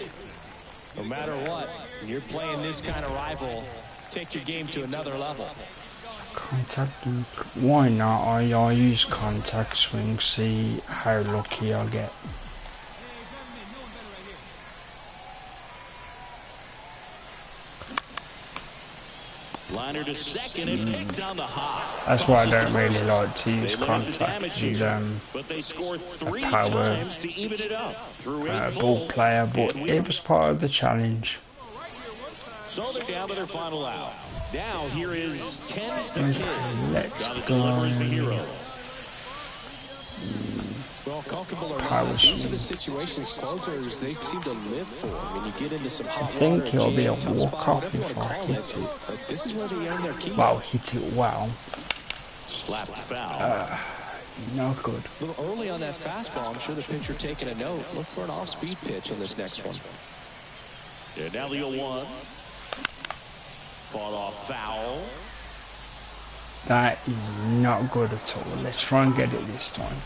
No matter what, when you're playing this kind of rival, take your game to another level. Contact, why not? I use contact swing, see how lucky I get. Liner to second and picked on the hop. That's why I don't really like to use contact and but they scored 3 power times to even it up through 8 ball player, but it was part of the challenge. So they're down to their final out. Now here is Ken the Kid. Let's Trying to go. deliver as the hero. Well, comfortable or not, these are the situations closers they seem to live for. When you get into some hot I think water, he'll be a tough walk spot, off whatever you if want to I call hit it. it. But this is where they earn their keep. Wow, hit it well. Slapped foul. Not good. A little early on that fastball. I'm sure the pitcher taking a note. Look for an off-speed pitch on this next one. And now the 0-1. Fought off foul. That is not good at all. Let's try and get it this time.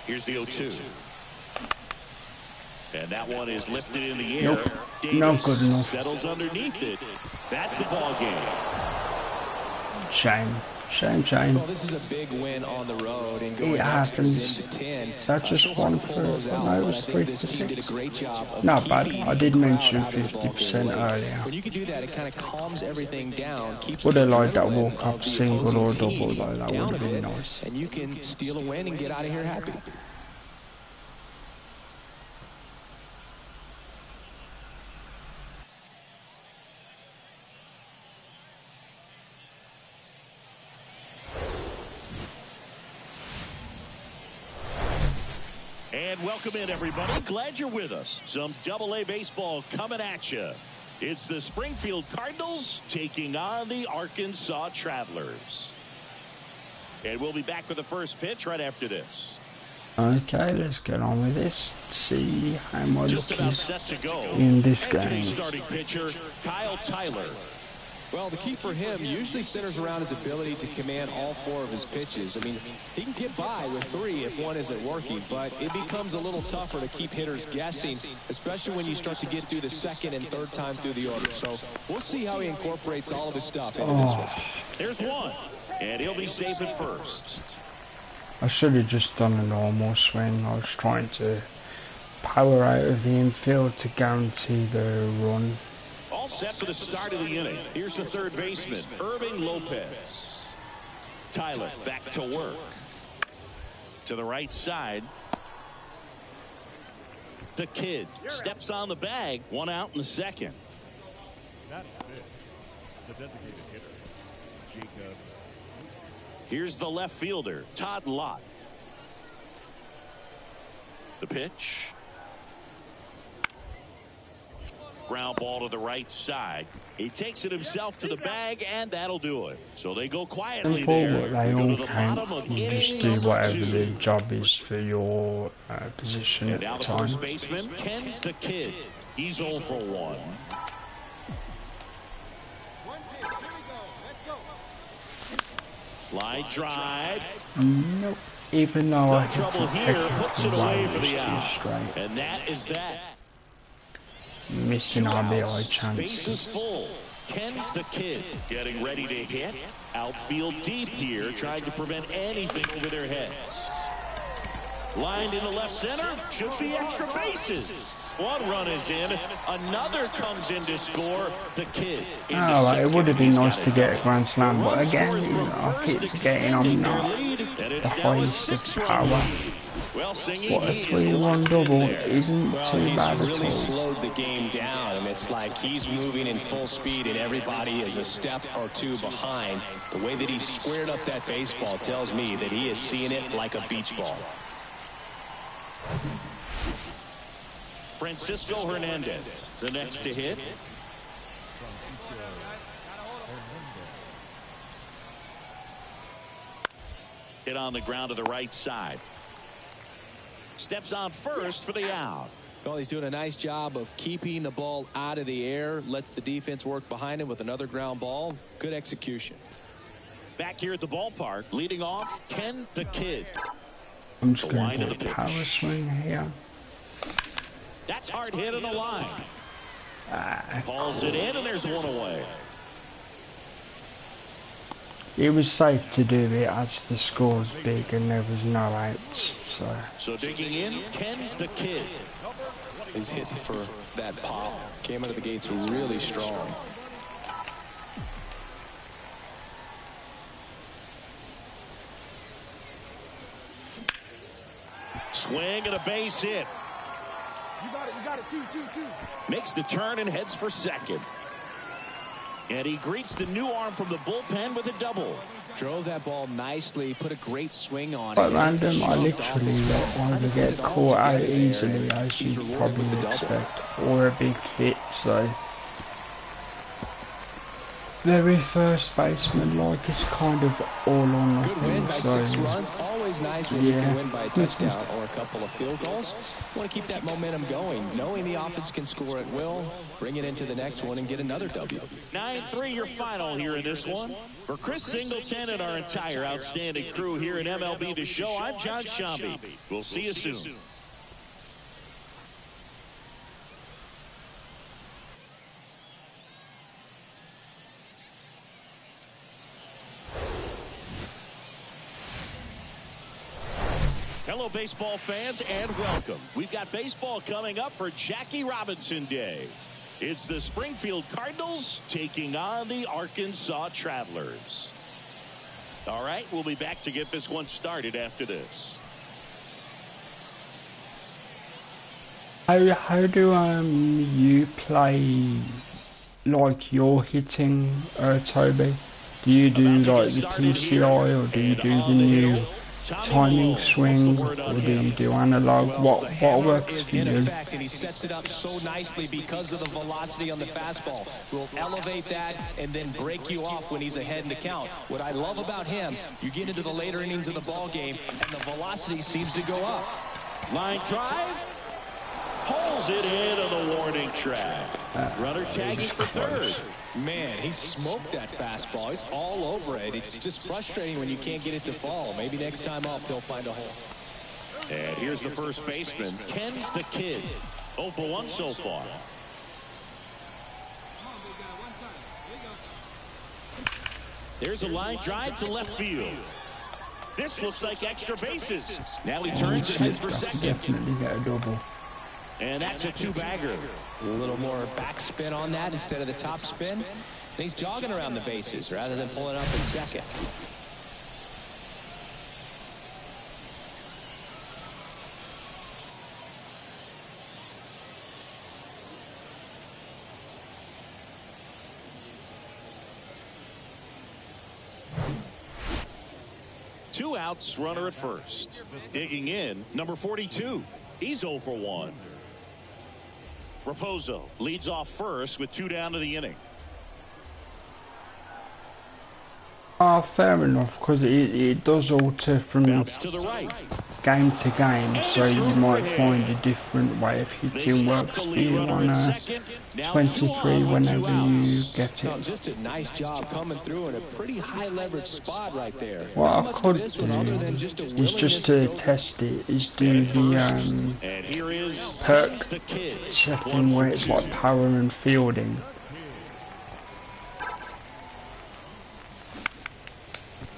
Here's the 0-2. And that one is lifted in the air. Nope. Davis Not good enough. settles underneath it. That's the ball game. Shame. Shame. Well, this is a big win on the road and going It extras happens. into 10. That's just one pull for those out, no, it but I was think 3 this to team did a 6. great job of Not bad. keeping I did the mention crowd out of the ball game 50% late. earlier. When you can do that, it kind of calms everything down, keeps Would the have liked that adrenaline walk-up of the single or opposing double team though. That down would a have been bit, nice. and you can steal a win and get out of here happy. And welcome in, everybody. Glad you're with us. Some AA baseball coming at you. It's the Springfield Cardinals taking on the Arkansas Travelers. And we'll be back with the first pitch right after this. Okay, let's get on with this. See how much Just about set to go. in this And today's game. starting pitcher, Kyle Tyler. Well, the key for him usually centers around his ability to command all 4 of his pitches. I mean, he can get by with 3 if one isn't working, but it becomes a little tougher to keep hitters guessing, especially when you start to get through the second and third time through the order. So we'll see how he incorporates all of his stuff into this one. There's one, and he'll be safe at first. I should have just done a normal swing. I was trying to power out of the infield to guarantee the run. All set for the start of the inning. Here's the third baseman, Irving Lopez. Tyler back to work. To the right side. The Kid steps on the bag. 1 out in the second. Here's the left fielder, Todd Lott. The pitch. Ground ball to the right side. He takes it himself to the bag, and that'll do it. So they go quietly there. They Go all to the bottom count. of You just inning do number whatever 2. the job is for your position And at now the the first time. baseman, Ken the Kid. He's 0 for 1. Line drive. Nope. Even though I No had trouble some here. Puts it technical away for the values, out. straight. And that is that. Missing 2 RBI outs. Bases chances. full. Ken the Kid getting ready to hit. Outfield deep here, trying to prevent anything over their heads. Lined in the left center, should be extra bases. 1 run is in, another comes in to score. The Kid. Oh, it would have been nice to get a grand slam, but again, I keep forgetting I'm not the highest of power. Well, Singy, What a he is 3-1 locked in double there. isn't Well, too he's bad at really all. slowed the game down, and it's like he's moving in full speed, and everybody is a step or 2 behind. The way that he squared up that baseball tells me that he is seeing it like a beach ball. Francisco Hernandez, the next to hit. Hit on the ground to the right side. Steps on first for the out. Well, he's doing a nice job of keeping the ball out of the air. Lets the defense work behind him with another ground ball. Good execution. Back here at the ballpark, leading off, Ken the Kid. I'm just going to do a power swing here. That's hard hit on the line. Pulls it in, and there's one away. It was safe to do it as the score's big and there was no outs. So digging in, Ken the Kid. He's hitting for that pop. Came out of the gates really strong. Swing and a base hit. You got it, two. Makes the turn and heads for second. And he greets the new arm from the bullpen with a double. Drove that ball nicely, put a great swing on but it. Random, I literally let one get caught out easily, as you probably expect, or a big hit, so. Very first baseman, like, it's kind of all on Good win by 6 runs. Always nice when you can win by a touchdown or a couple of field goals. You want to keep that momentum going, knowing the offense can score at will, bring it into the next one and get another W. 9-3 your final here in this one. For Chris Singleton and our entire outstanding crew here in MLB The Show, I'm John Shambi. We'll see you soon. Hello, baseball fans, and welcome. We've got baseball coming up for Jackie Robinson Day. It's the Springfield Cardinals taking on the Arkansas Travelers. All right, we'll be back to get this one started after this. How do you play, like, your hitting, Toby? Do you do like the TCI, or do you do the new timing swing, or do you do analog? What works for you? In effect, and he sets it up so nicely because of the velocity on the fastball. Will elevate that and then break you off when he's ahead in the count. What I love about him, you get into the later innings of the ball game and the velocity seems to go up. Line drive, pulls it in on the warning track. Runner tagging for third. Man, he smoked that fastball. He's all over it. It's just frustrating when you can't get it to fall. Maybe next time up he'll find a hole. And here's the first baseman, Ken the Kid. 0 for 1 so far. There's a line drive to left field. This looks like extra bases. Now he turns and heads for second. Definitely get a double. And that's a 2-bagger. A little more backspin on that instead of the top spin. And he's jogging around the bases rather than pulling up in second. Two outs, runner at first. Digging in, number 42. He's 0 for 1. Raposo leads off first with 2 down to the inning. Fair enough, because it does alter from to the right. game to game, so you might find a different way of hitting works for you on 23 whenever you get it. Just a nice job coming through in a pretty high leverage spot right there. What I could do is just to test it, is do the perk setting where it's like power and fielding.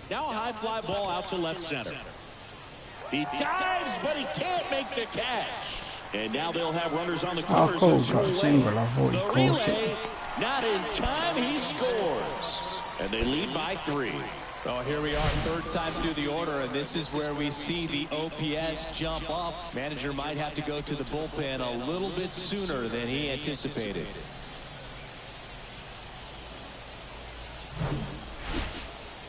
Now a high fly ball out to left center. He dives, but he can't make the catch. And now they'll have runners on the corners. The relay, not in time, he scores. And they lead by 3. Well, here we are, third time through the order, and this is where we see the OPS jump up. Manager might have to go to the bullpen a little bit sooner than he anticipated.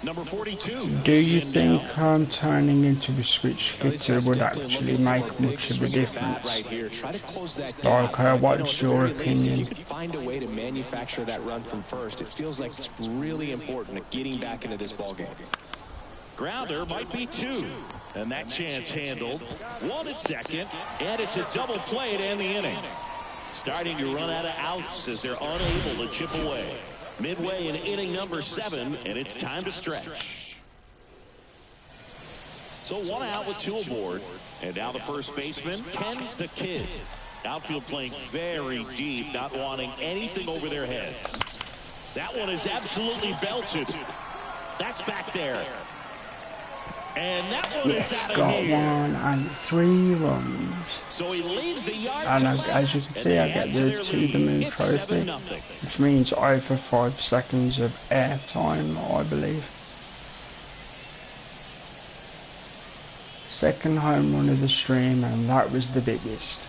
Number 42. Do you think turning into a switch hitter would actually make much of a difference? Right here. Try to close that gap. Like, what's your opinion? If you could find a way to manufacture that run from first, it feels like it's really important at getting back into this ballgame. Grounder might be 2. And that chance handled. 1 at second. And it's a double play to end the inning. Starting to run out of outs as they're unable to chip away. Midway in inning number 7, and it's time to stretch. So 1 out with 2 aboard. And now the first baseman, Ken the Kid. Outfield playing very deep, not wanting anything over their heads. That one is absolutely belted. That's back there. And that one is out of here. Got 1 and 3 runs. So he leaves the yard and as you can see, I get the to the moon trophy, which means over 5 seconds of airtime, I believe. Second home run of the stream, and that was the biggest.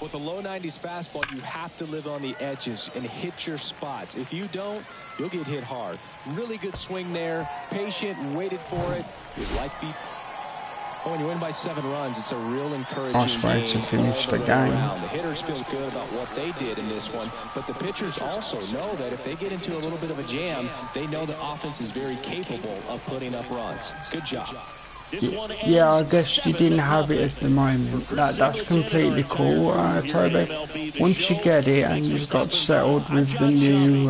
With a low 90s fastball, you have to live on the edges and hit your spots. If you don't, you'll get hit hard. Really good swing there. Patient, waited for it. His life beat. Oh, when you win by 7 runs, it's a real encouraging game. To finish the game. The hitters feel good about what they did in this one, but the pitchers also know that if they get into a little bit of a jam, they know the offense is very capable of putting up runs. Good job. Yeah, I guess you didn't have it at the moment. That's completely cool, Toby. Once you get it and you've got settled with the new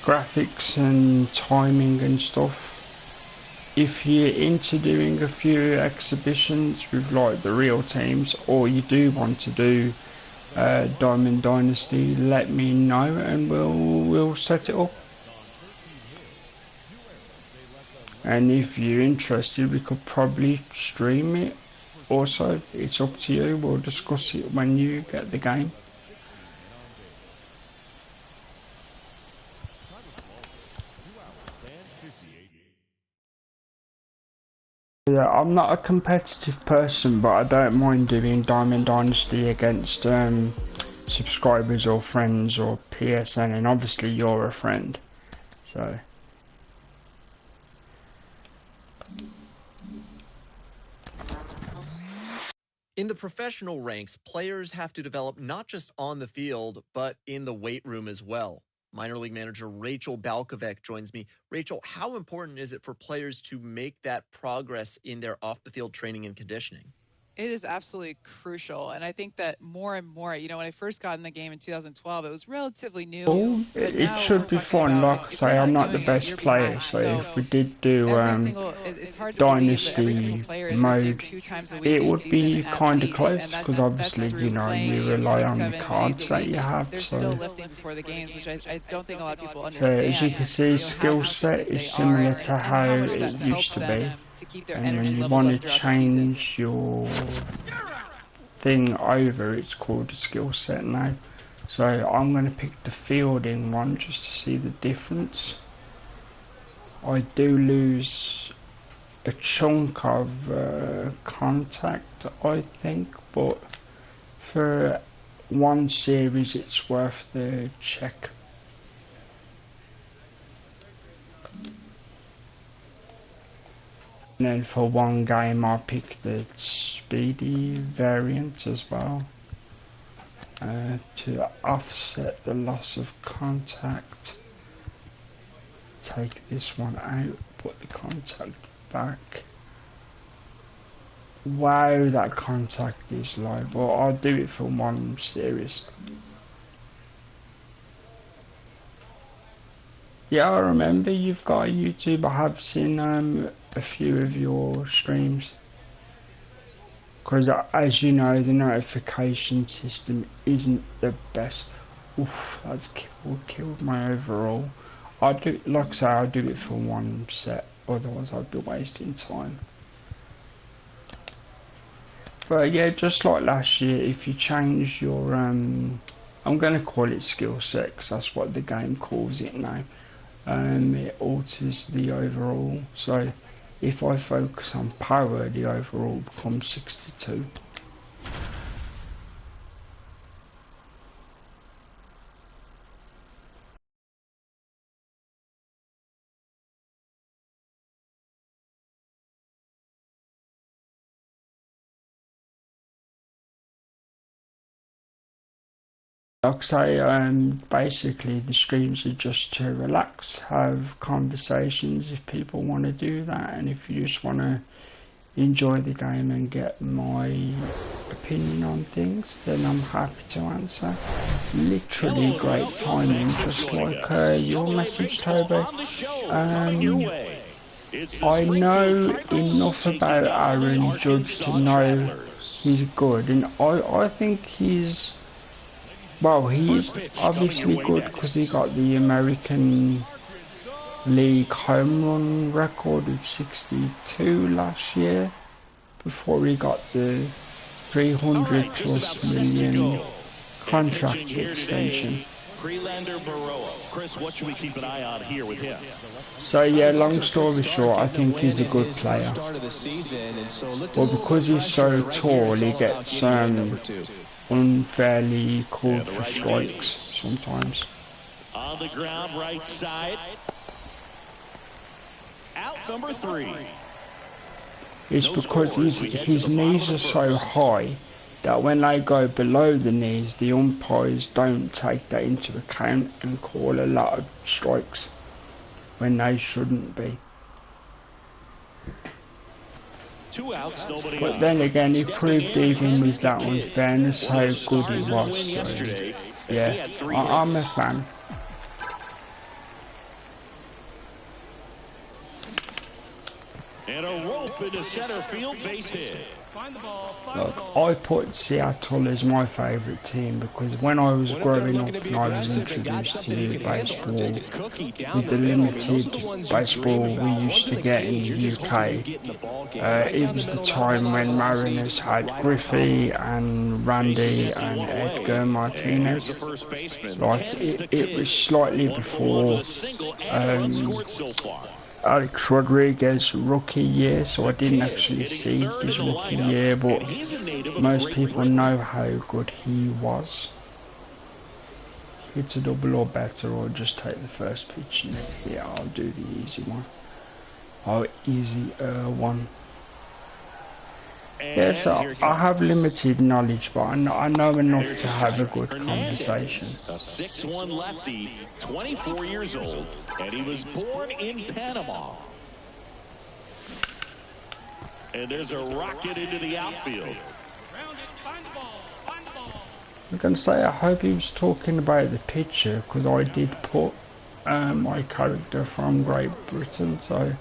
graphics and timing and stuff, if you're into doing a few exhibitions with like the real teams, or you do want to do Diamond Dynasty, let me know and we'll set it up. And if you're interested, we could probably stream it also. It's up to you. We'll discuss it when you get the game. Yeah, I'm not a competitive person, but I don't mind doing Diamond Dynasty against subscribers or friends or PSN, and obviously you're a friend, so... In the professional ranks, players have to develop not just on the field, but in the weight room as well. Minor league manager Rachel Balkovec joins me. Rachel, how important is it for players to make that progress in their off-the-field training and conditioning? It is absolutely crucial, and I think that more and more, you know, when I first got in the game in 2012, it was relatively new. Oh, it should be fun. Like I say, I'm not the best player, so if we did do Dynasty mode, it would be kind of close, because obviously, you know, you rely on the cards that you have. They're so. still lifting before the games, which I don't think a lot of people So understand. as you can see, skill set is similar to how it used to be. And when you want to change your thing over, it's called a skill set now. So I'm going to pick the fielding one just to see the difference. I do lose a chunk of contact, I think, but for one series it's worth the check. And then for one game I picked the speedy variant as well, to offset the loss of contact. Take this one out, put the contact back. Wow, that contact is low, but I'll do it for one series. Yeah, I remember you've got a YouTube. I have seen a few of your streams. Because as you know, the notification system isn't the best. Oof, that's killed my overall. I do, like I say, I'll do it for one set, otherwise I'd be wasting time. But yeah, just like last year, if you change your I'm gonna call it skill set, 'cause that's what the game calls it now. It alters the overall. So if I focus on power, the overall becomes 62. Like I say, basically the streams are just to relax, have conversations if people want to do that, and if you just want to enjoy the game and get my opinion on things, then I'm happy to answer. Literally great timing, just like your message, Toby. I know enough about Aaron Judge to know he's good, and I think he's, well, he's obviously good because he got the American League home run record of 62 last year before he got the 300 plus million contract extension. Chris, what should we keep an eye on here with him? So yeah, long story short, I think he's a good player. But because he's so tall, he gets unfairly called for strikes sometimes. On the ground, right side. Out number 3. It's because his knees are so high that when they go below the knees, the umpires don't take that into account and call a lot of strikes when they shouldn't be. 2 outs, nobody but then again, he proved even with that unfairness how good he was. So, yeah, I'm a fan. And a rope into center field, base hit. Look, I put Seattle as my favourite team because when I was growing up and I was introduced to baseball, with the limited baseball we used to get in the UK, it was the time when Mariners had Griffey and Randy and Edgar Martinez. Like, it was slightly before Alex Rodriguez rookie year, so I didn't actually see his rookie year, but most people know how good he was. Hit a double or better, or just take the first pitch. And yeah, I'll do the easy one. Oh, easier one. Yeah, so I have limited knowledge, but I know enough to have a good conversation. A 6'1" lefty, 24 years old, and he was born in Panama. And there's a rocket into the outfield. I'm going to say, I hope he was talking about the pitcher, because I did put my character from Great Britain, so...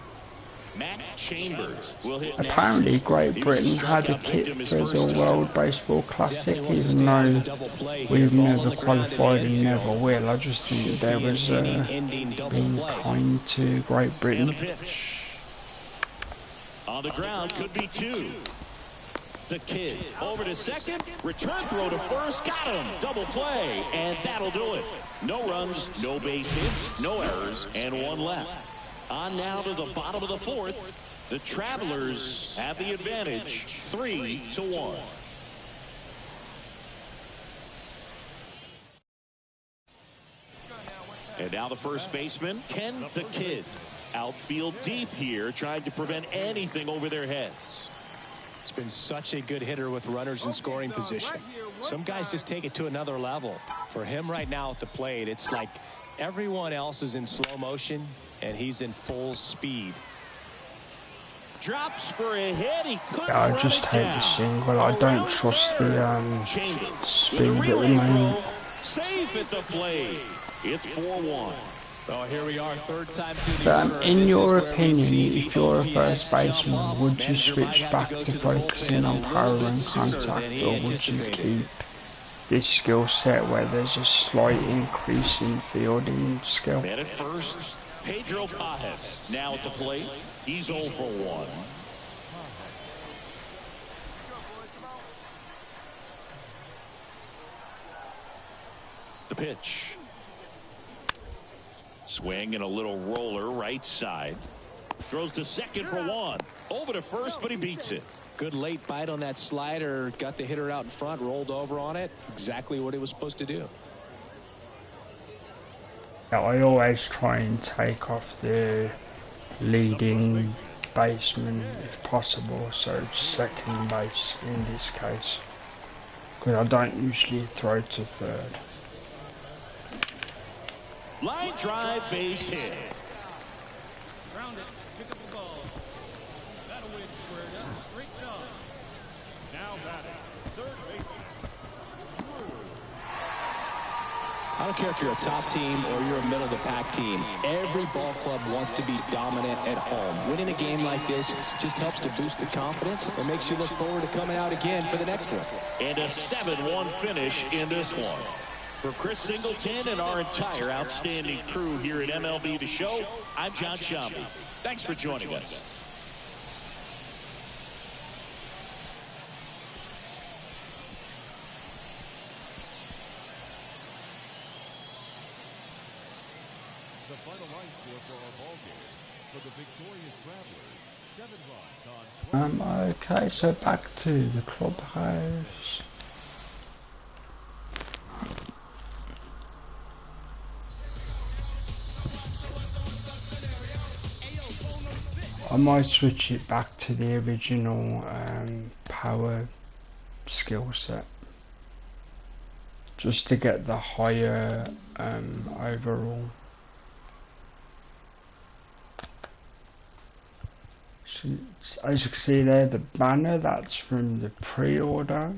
Apparently Great Britain had a kit for the World Baseball Classic, even though we've never qualified and never will. I just think there was being kind to Great Britain. On the ground, could be 2. The kid over to second, return throw to first, got him, double play, and that'll do it. No runs, no base hits, no errors, and 1 left. On now to the bottom of the 4th. The Travelers have the advantage, 3-1. And now the first baseman, Ken the Kid. Outfield deep here, trying to prevent anything over their heads. He's been such a good hitter with runners in scoring position. Some guys just take it to another level. For him right now at the plate, it's like everyone else is in slow motion and he's in full speed. Drops for a hit. He couldn't I just hate the single. I don't trust the speed at the moment. Safe at the plate. It's 4-1. Oh, here we are, third time through the order. In your opinion, if you're a first baseman, would you switch back to focusing on power and contact, or would you keep this skill set where there's a slight increase in fielding skill? And at first, Pedro Pajes now at the plate. He's 0 for 1. The pitch. Swing and a little roller right side. Throws to second for 1. Over to first, but he beats it. Good late bite on that slider. Got the hitter out in front, rolled over on it. Exactly what he was supposed to do. I always try and take off the leading baseman if possible, so it's second base in this case, because I don't usually throw to third. Line drive, base hit. Ground it. Pick up the ball. That'll win squared up. Great job. Now batting. Third baseman. I don't care if you're a top team or you're a middle-of-the-pack team. Every ball club wants to be dominant at home. Winning a game like this just helps to boost the confidence and makes you look forward to coming out again for the next one. And a 7-1 finish in this one. For Chris Singleton and our entire outstanding crew here at MLB The Show, I'm John Shambi. Thanks for joining us. The final line score for our ball game. For the victorious Travelers, 7 runs on 12. Okay, so back to the clubhouse. I might switch it back to the original power skill set, just to get the higher overall. So as you can see there, the banner, that's from the pre-order.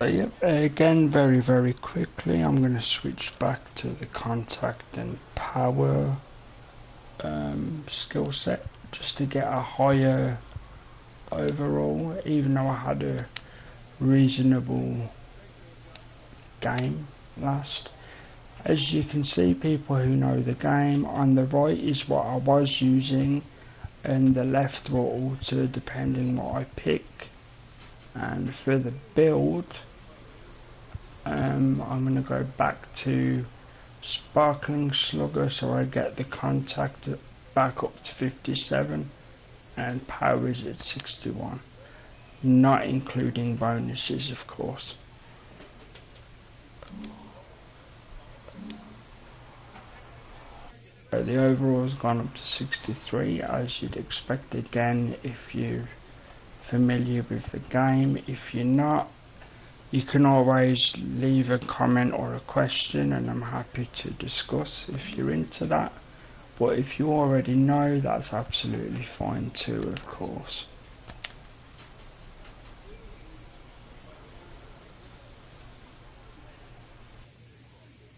Yep, again, very quickly, I'm going to switch back to the contact and power skill set, just to get a higher overall, even though I had a reasonable game last. As you can see, people who know the game, on the right is what I was using, and the left will alter depending what I pick. And for the build, I'm going to go back to Sparkling Slugger, so I get the contact back up to 57 and power is at 61, not including bonuses of course. So the overall has gone up to 63, as you'd expect again if you're familiar with the game. If you're not, you can always leave a comment or a question and I'm happy to discuss if you're into that. But if you already know, that's absolutely fine too, of course.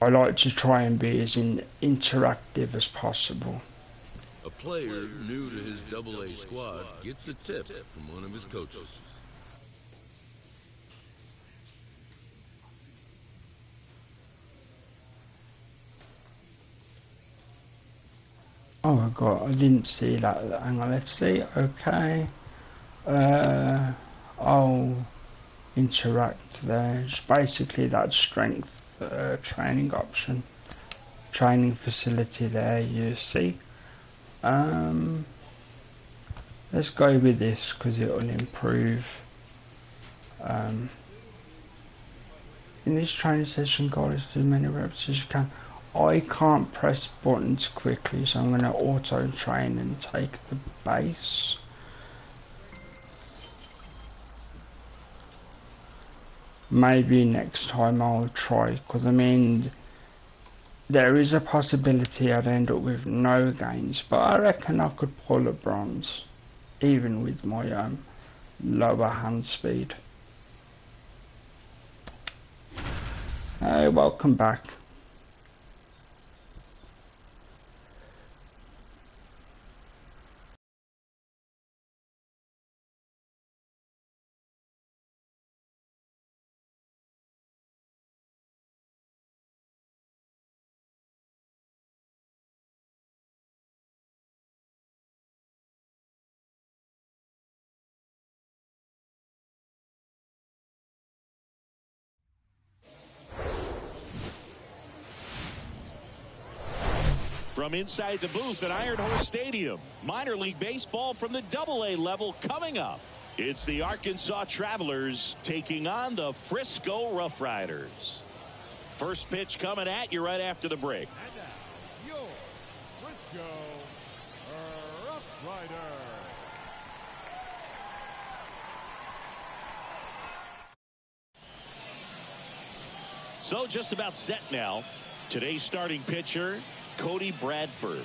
I like to try and be as interactive as possible. A player new to his AA squad gets a tip from one of his coaches. Oh my god, I didn't see that. Hang on, let's see. Okay. I'll interact there. It's basically that strength training option. Training facility there, you see. Let's go with this because it will improve. In this training session, guys, do as many reps as you can. I can't press buttons quickly, so I'm going to auto train and take the base. Maybe next time I'll try, because I mean, there is a possibility I'd end up with no gains, but I reckon I could pull a bronze, even with my lower hand speed. Hey, welcome back. from inside the booth at Iron Horse Stadium. Minor league baseball from the AA level coming up. It's the Arkansas Travelers taking on the Frisco Rough Riders. First pitch coming at you right after the break. And now, your Frisco Rough Riders. So just about set now. Today's starting pitcher, Cody Bradford.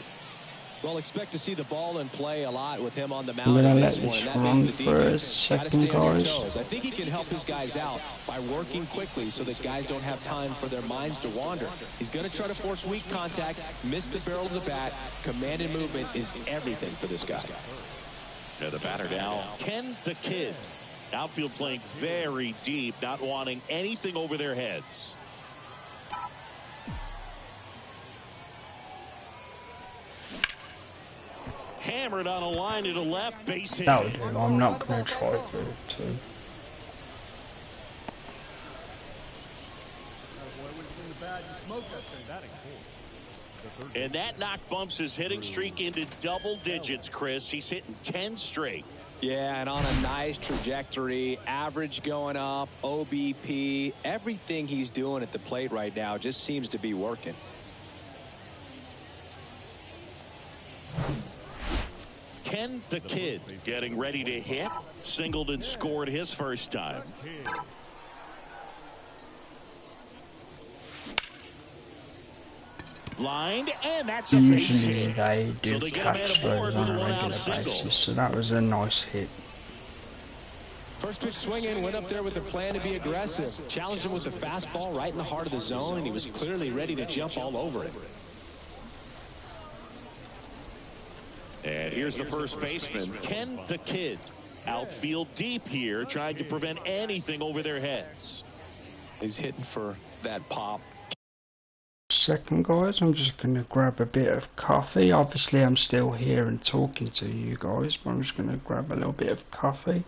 Well, expect to see the ball in play a lot with him on the I'm mound gonna in let this one. this And that means the run for a defense got to second, stay on their guys. toes. I think he can help his guys out by working quickly so that guys don't have time for their minds to wander. He's going to try to force weak contact, miss the barrel of the bat. Command and movement is everything for this guy. Now the batter now, Ken the Kid. Outfield playing very deep, not wanting anything over their heads. Hammered on a line to the left, base hit. That'll do. I'm not going to try for it too. And that knock bumps his hitting streak into double digits, Chris. He's hitting 10 straight. Yeah, and on a nice trajectory, average going up, OBP, everything he's doing at the plate right now just seems to be working. Ken the Kid getting ready to hit. Singled and scored his first time. Lined, and that's a base Usually hit. they So do they get a man catch aboard those with on a a one-out regular single. basis, so that was a nice hit. First pitch swinging, went up there with a plan to be aggressive. Challenged him with the fastball right in the heart of the zone, and he was clearly ready to jump all over it. And here's the first baseman, Ken the Kid. Outfield deep here, trying to prevent anything over their heads. He's hitting for that pop. Second, guys, I'm just going to grab a bit of coffee. Obviously, I'm still here and talking to you guys, but I'm just going to grab a little bit of coffee.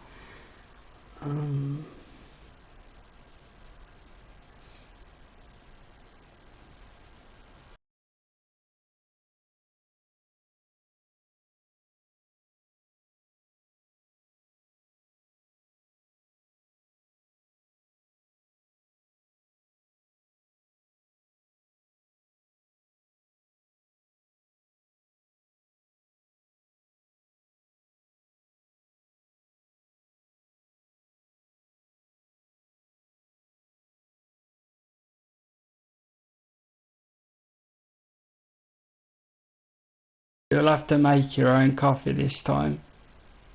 You'll have to make your own coffee this time,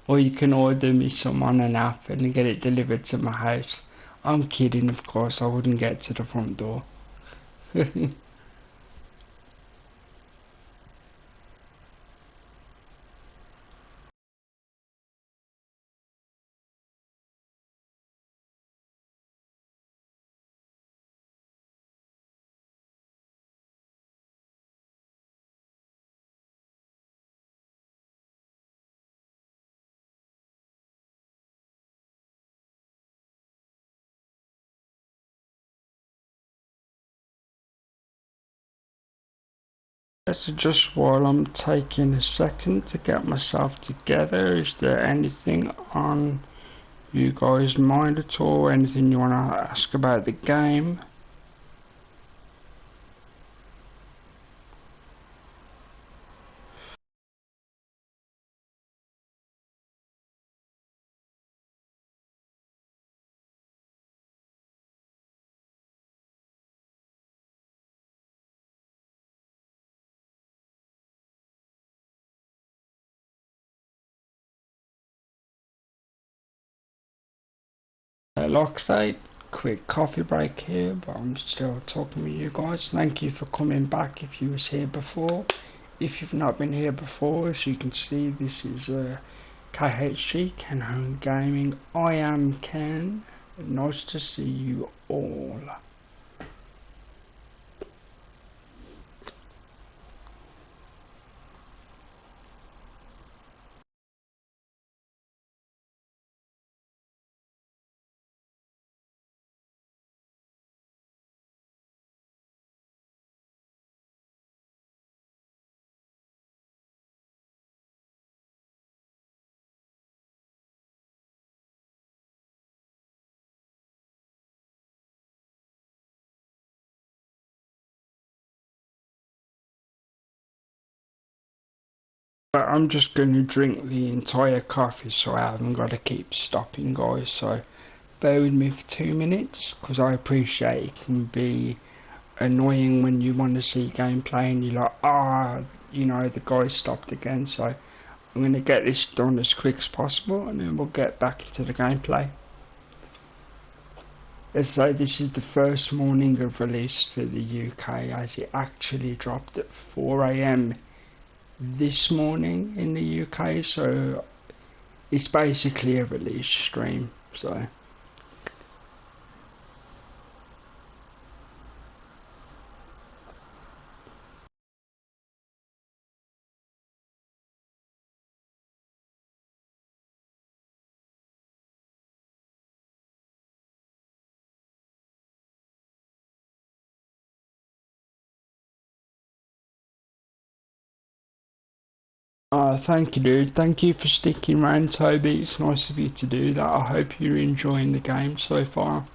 or you can order me some on an app and get it delivered to my house. I'm kidding, of course, I wouldn't get to the front door. So just while I'm taking a second to get myself together, is there anything on you guys' mind at all? Anything you want to ask about the game? Like I say, quick coffee break here, but I'm still talking with you guys. Thank you for coming back if you was here before. If you've not been here before, as you can see, this is KHG, Ken Home Gaming. I am Ken. Nice to see you all. But I'm just going to drink the entire coffee, so I haven't got to keep stopping, guys. So bear with me for 2 minutes, because I appreciate it can be annoying when you want to see gameplay and you're like, you know, the guy stopped again. So I'm going to get this done as quick as possible, and then we'll get back into the gameplay. Let's say this is the first morning of release for the UK, as it actually dropped at 4 AM this morning in the UK, so it's basically a release stream. So thank you, dude. Thank you for sticking around, Toby. It's nice of you to do that. I hope you're enjoying the game so far.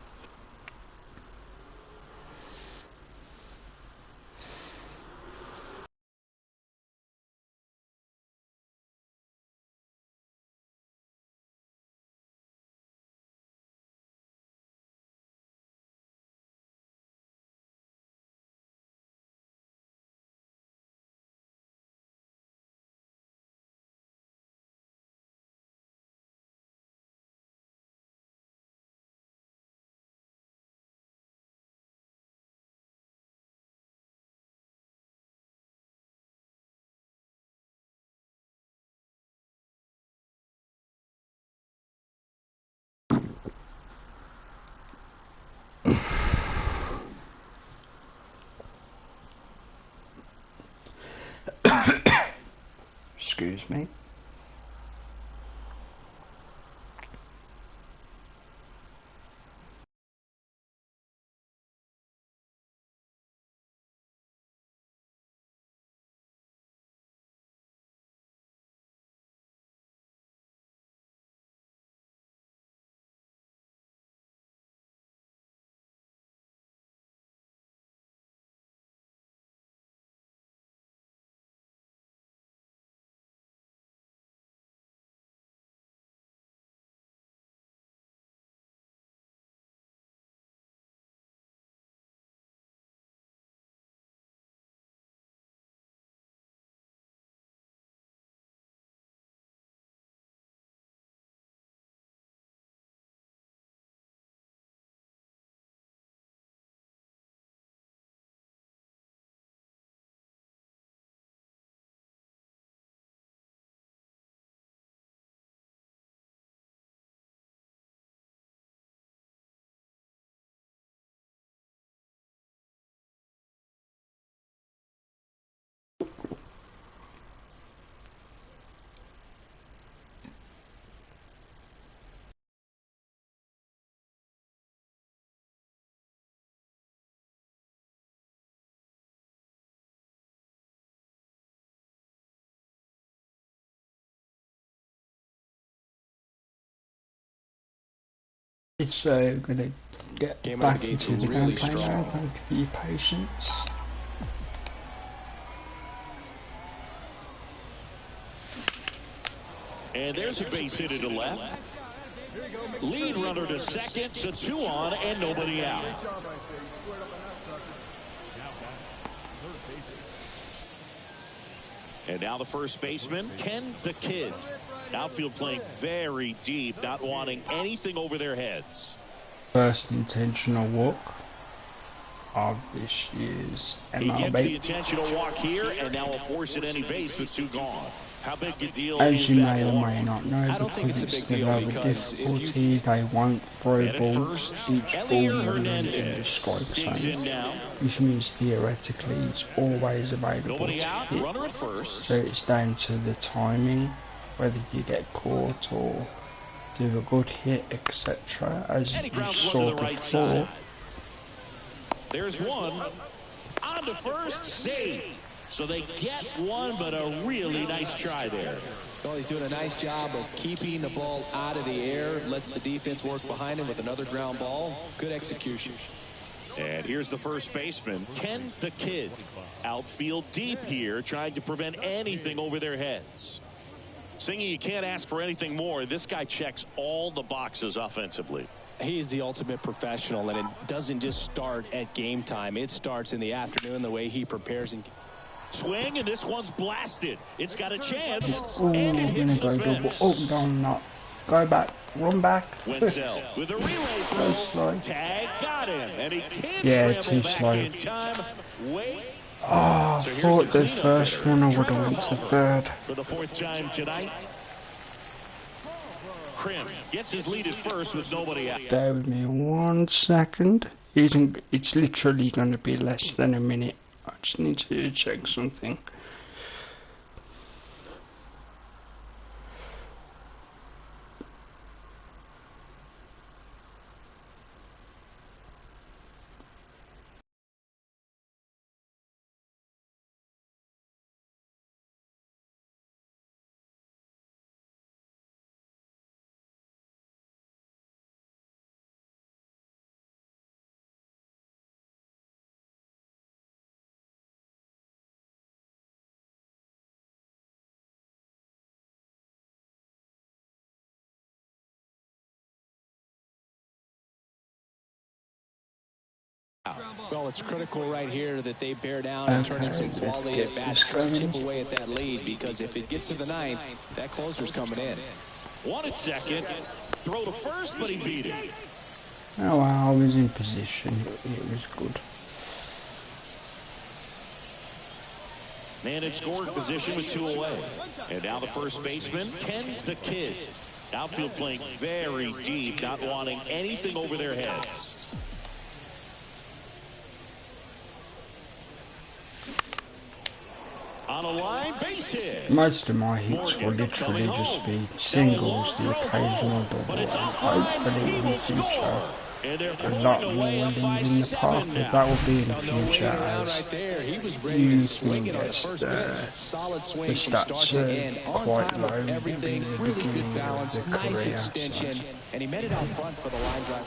Excuse me. It's gonna get Game back out of the gates into the really gameplay now. strong. Thank you for your patience. And there's a base hit to left. Lead runner to second, so 2 on and nobody out. And now the first baseman, Ken the Kid. Outfield playing very deep, not wanting anything over their heads. First intentional walk of this year's MLB. He gets the intentional walk here, and now will force at any base with 2 gone. How big a deal As is you that may or walk? may not know, I don't think because it's a it's big the deal lower because if difficulty, they won't throw And at balls first, each ball Elier you're in the Hernandez strike digs in zone, now. which means theoretically it's always available Nobody to out, hit. runner at first. So it's down to the timing, whether you get caught or do a good hit, etc. As And he you grounds one saw to the right before. side. There's one. On to first, save. So they get one, but a really nice try there. Well, he's doing a nice job of keeping the ball out of the air, lets the defense work behind him with another ground ball. Good execution. And here's the first baseman, Ken the Kid. Outfield deep here, trying to prevent anything over their heads. Singy, you can't ask for anything more. This guy checks all the boxes offensively. He's the ultimate professional, and it doesn't just start at game time. It starts in the afternoon, the way he prepares. And swing, and this one's blasted. It's got a chance, Ooh, and it hits the fence. Oh, down, not. Go back, run back. Wenzel with a relay throw. Tag got him, and he can't scramble back in time. Wait. Oh, I thought the first one I would have went to third. For the fourth time tonight, Krim gets his lead at first with nobody out. Bear with me 1 second. It's literally going to be less than a minute. I just need to check something. Well, it's critical right here that they bear down and turn in some quality at bats to chip away at that lead, because if it gets to the ninth, that closer's coming in. One at second, throw to first, but he beat it. Oh well, I was in position. It was good. Man in scoring position with 2 away. And now the first baseman, Ken the Kid. Outfield playing very deep, not wanting anything over their heads. On a line, base hit. Most of my hits will literally just be singles, the occasional double, and hopefully in the future a lot more than in the past, but that will be in the future as usually gets the stats are quite low in the beginning of the career. So. And he made it out front for the line drive.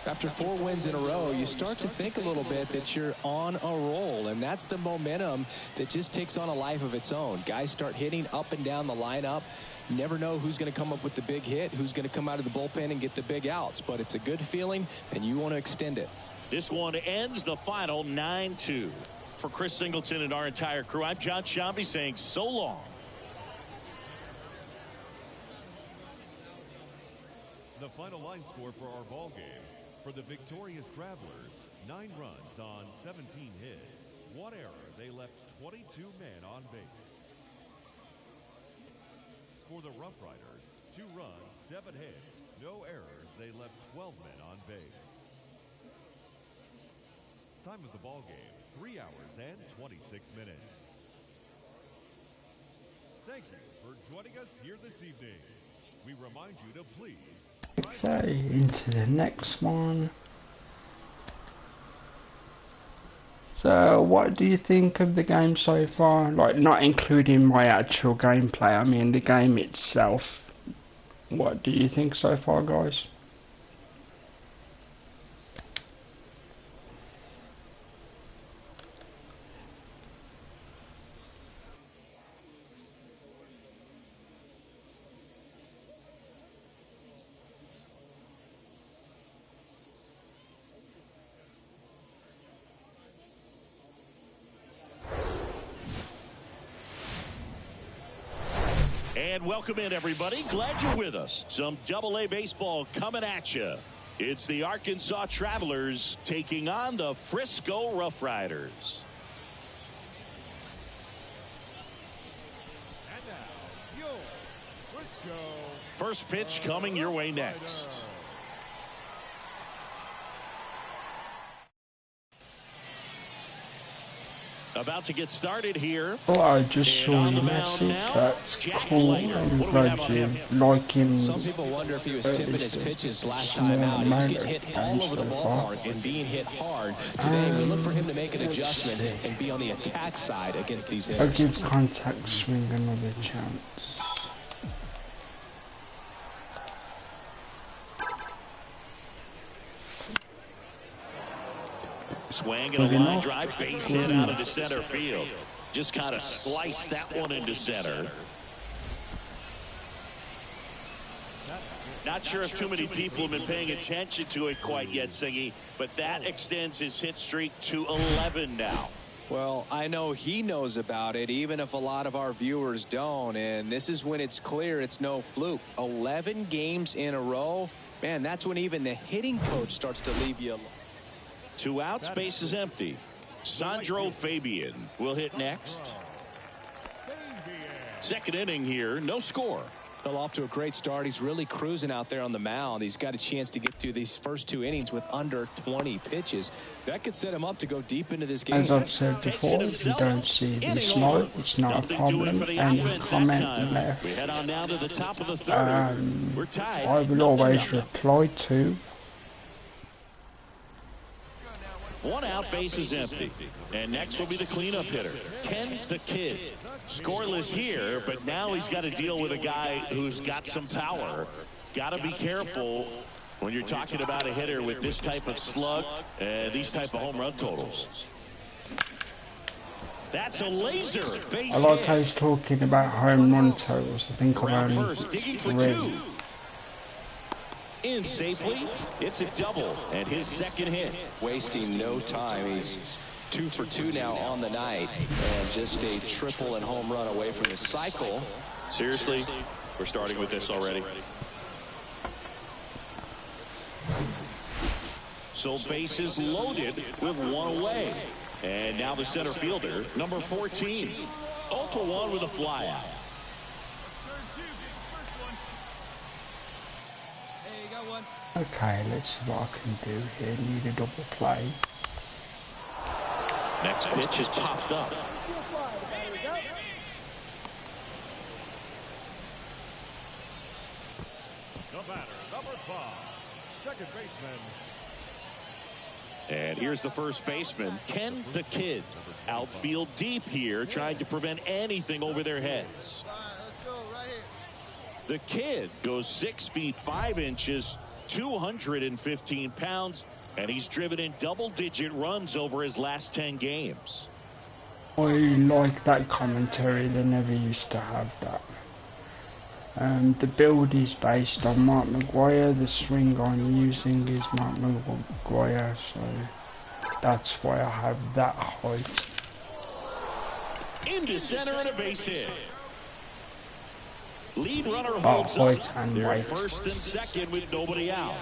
After 4 wins in a row, you start to think a little bit that you're on a roll, and that's the momentum that just takes on a life of its own. Guys start hitting up and down the lineup. You never know who's going to come up with the big hit, who's going to come out of the bullpen and get the big outs, but it's a good feeling, and you want to extend it. This one ends the final 9-2. For Chris Singleton and our entire crew, I'm John Shambi saying so long. The final line score for our ball game. For the victorious Travelers, 9 runs on 17 hits. 1 error, they left 22 men on base. For the Rough Riders, 2 runs, 7 hits. No errors, they left 12 men on base. Time of the ball game, 3 hours and 26 minutes. Thank you for joining us here this evening. We remind you to please... Okay, into the next one. So, what do you think of the game so far? Like, not including my actual gameplay, I mean the game itself. What do you think so far, guys? And welcome in, everybody. Glad you're with us. Some AA baseball coming at you. It's the Arkansas Travelers taking on the Frisco Rough Riders. And now, your Frisco. First pitch coming your way next. About to get started here. Oh, I just saw your message. That's cool. I'm glad you like him. Some people wonder if he was tipping his pitches last time out. He was getting hit all over the ballpark and being hit hard. Today, we look for him to make an adjustment and be on the attack side against these hitters. I'll give contact swing another chance. Swing and a line drive, base hit out into center field. Just kind of sliced that one into center. Not sure if too many people have been paying attention to it quite yet, Singy, but that extends his hit streak to 11 now. Well, I know he knows about it, even if a lot of our viewers don't. And this is when it's clear it's no fluke. 11 games in a row. Man, that's when even the hitting coach starts to leave you alone. 2 outs, base is empty. Sandro Fabian will hit next. Second inning here, no score. Well, off to a great start. He's really cruising out there on the mound. He's got a chance to get through these first 2 innings with under 20 pitches. That could set him up to go deep into this game. As I've said before, if you don't see this note, it's not a problem. Any comment left, We head on down to the top of the third. We're tied. I will always reply to. 1 out, base is empty. And next will be the cleanup hitter, Ken the Kid. Scoreless here, but now he's got to deal with a guy who's got some power. Got to be careful when you're talking about a hitter with this type of slug and these type of home run totals. That's a laser. Base I like hit. how he's talking about home run totals. I think Around I've first, digging for only 2. In safely, it's a double and his second hit. Wasting no time. He's 2 for 2 now on the night, and just a triple and home run away from the cycle. Seriously, we're starting with this already. So bases loaded with 1 away. And now the center fielder, number 14. 0 for 1 with a fly out. Okay, let's see what I can do here. Need a double play. Next pitch is popped up. The batter, number 5, second baseman. And here's the first baseman, Ken the Kid. Outfield deep here, trying to prevent anything over their heads. The Kid goes 6 feet 5 inches, 215 pounds, and he's driven in double-digit runs over his last 10 games. I like that commentary. They never used to have that. The build is based on Mark McGuire. The swing I'm using is Mark McGuire, so that's why I have that height. Into center and a base hit. Lead runner holds up. They're at first and second with nobody out.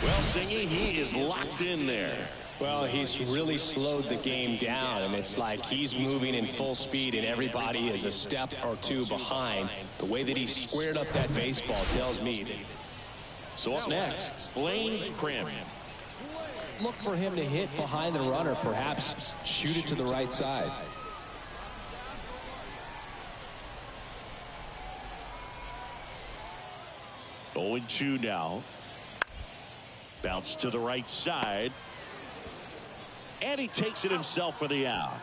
Well, Singy, he is locked in there. Well, he's really slowed the game down, and it's like he's moving in full speed, and everybody is a step or 2 behind. The way that he squared up that baseball tells me that. So up next, Blaine Crim. Look for him to hit behind the runner, perhaps shoot it to the right side. Going 2 now. Bounce to the right side. And he takes it himself for the out.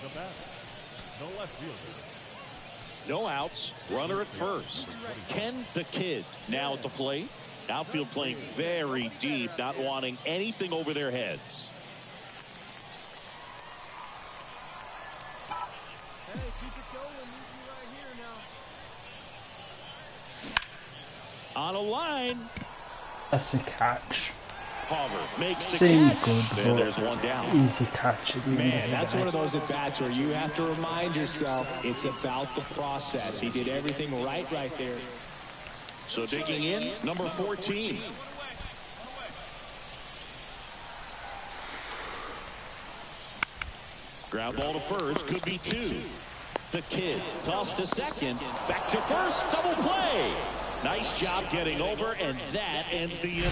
The batter, the left fielder. No outs. Runner at first. Ken the Kid now at the plate. Outfield playing very deep, not wanting anything over their heads. Hey, keep it going. Meet me right here now. On a line. That's a catch. Harvard makes the Seems catch. good, And there's 1 down. Easy catch. Man, that's one of those at-bats where you have to remind yourself it's about the process. He did everything right there. So digging in, number 14. Ground ball to first, could be 2. The Kid toss to second, back to first, double play. Nice job getting over, and that ends the inning.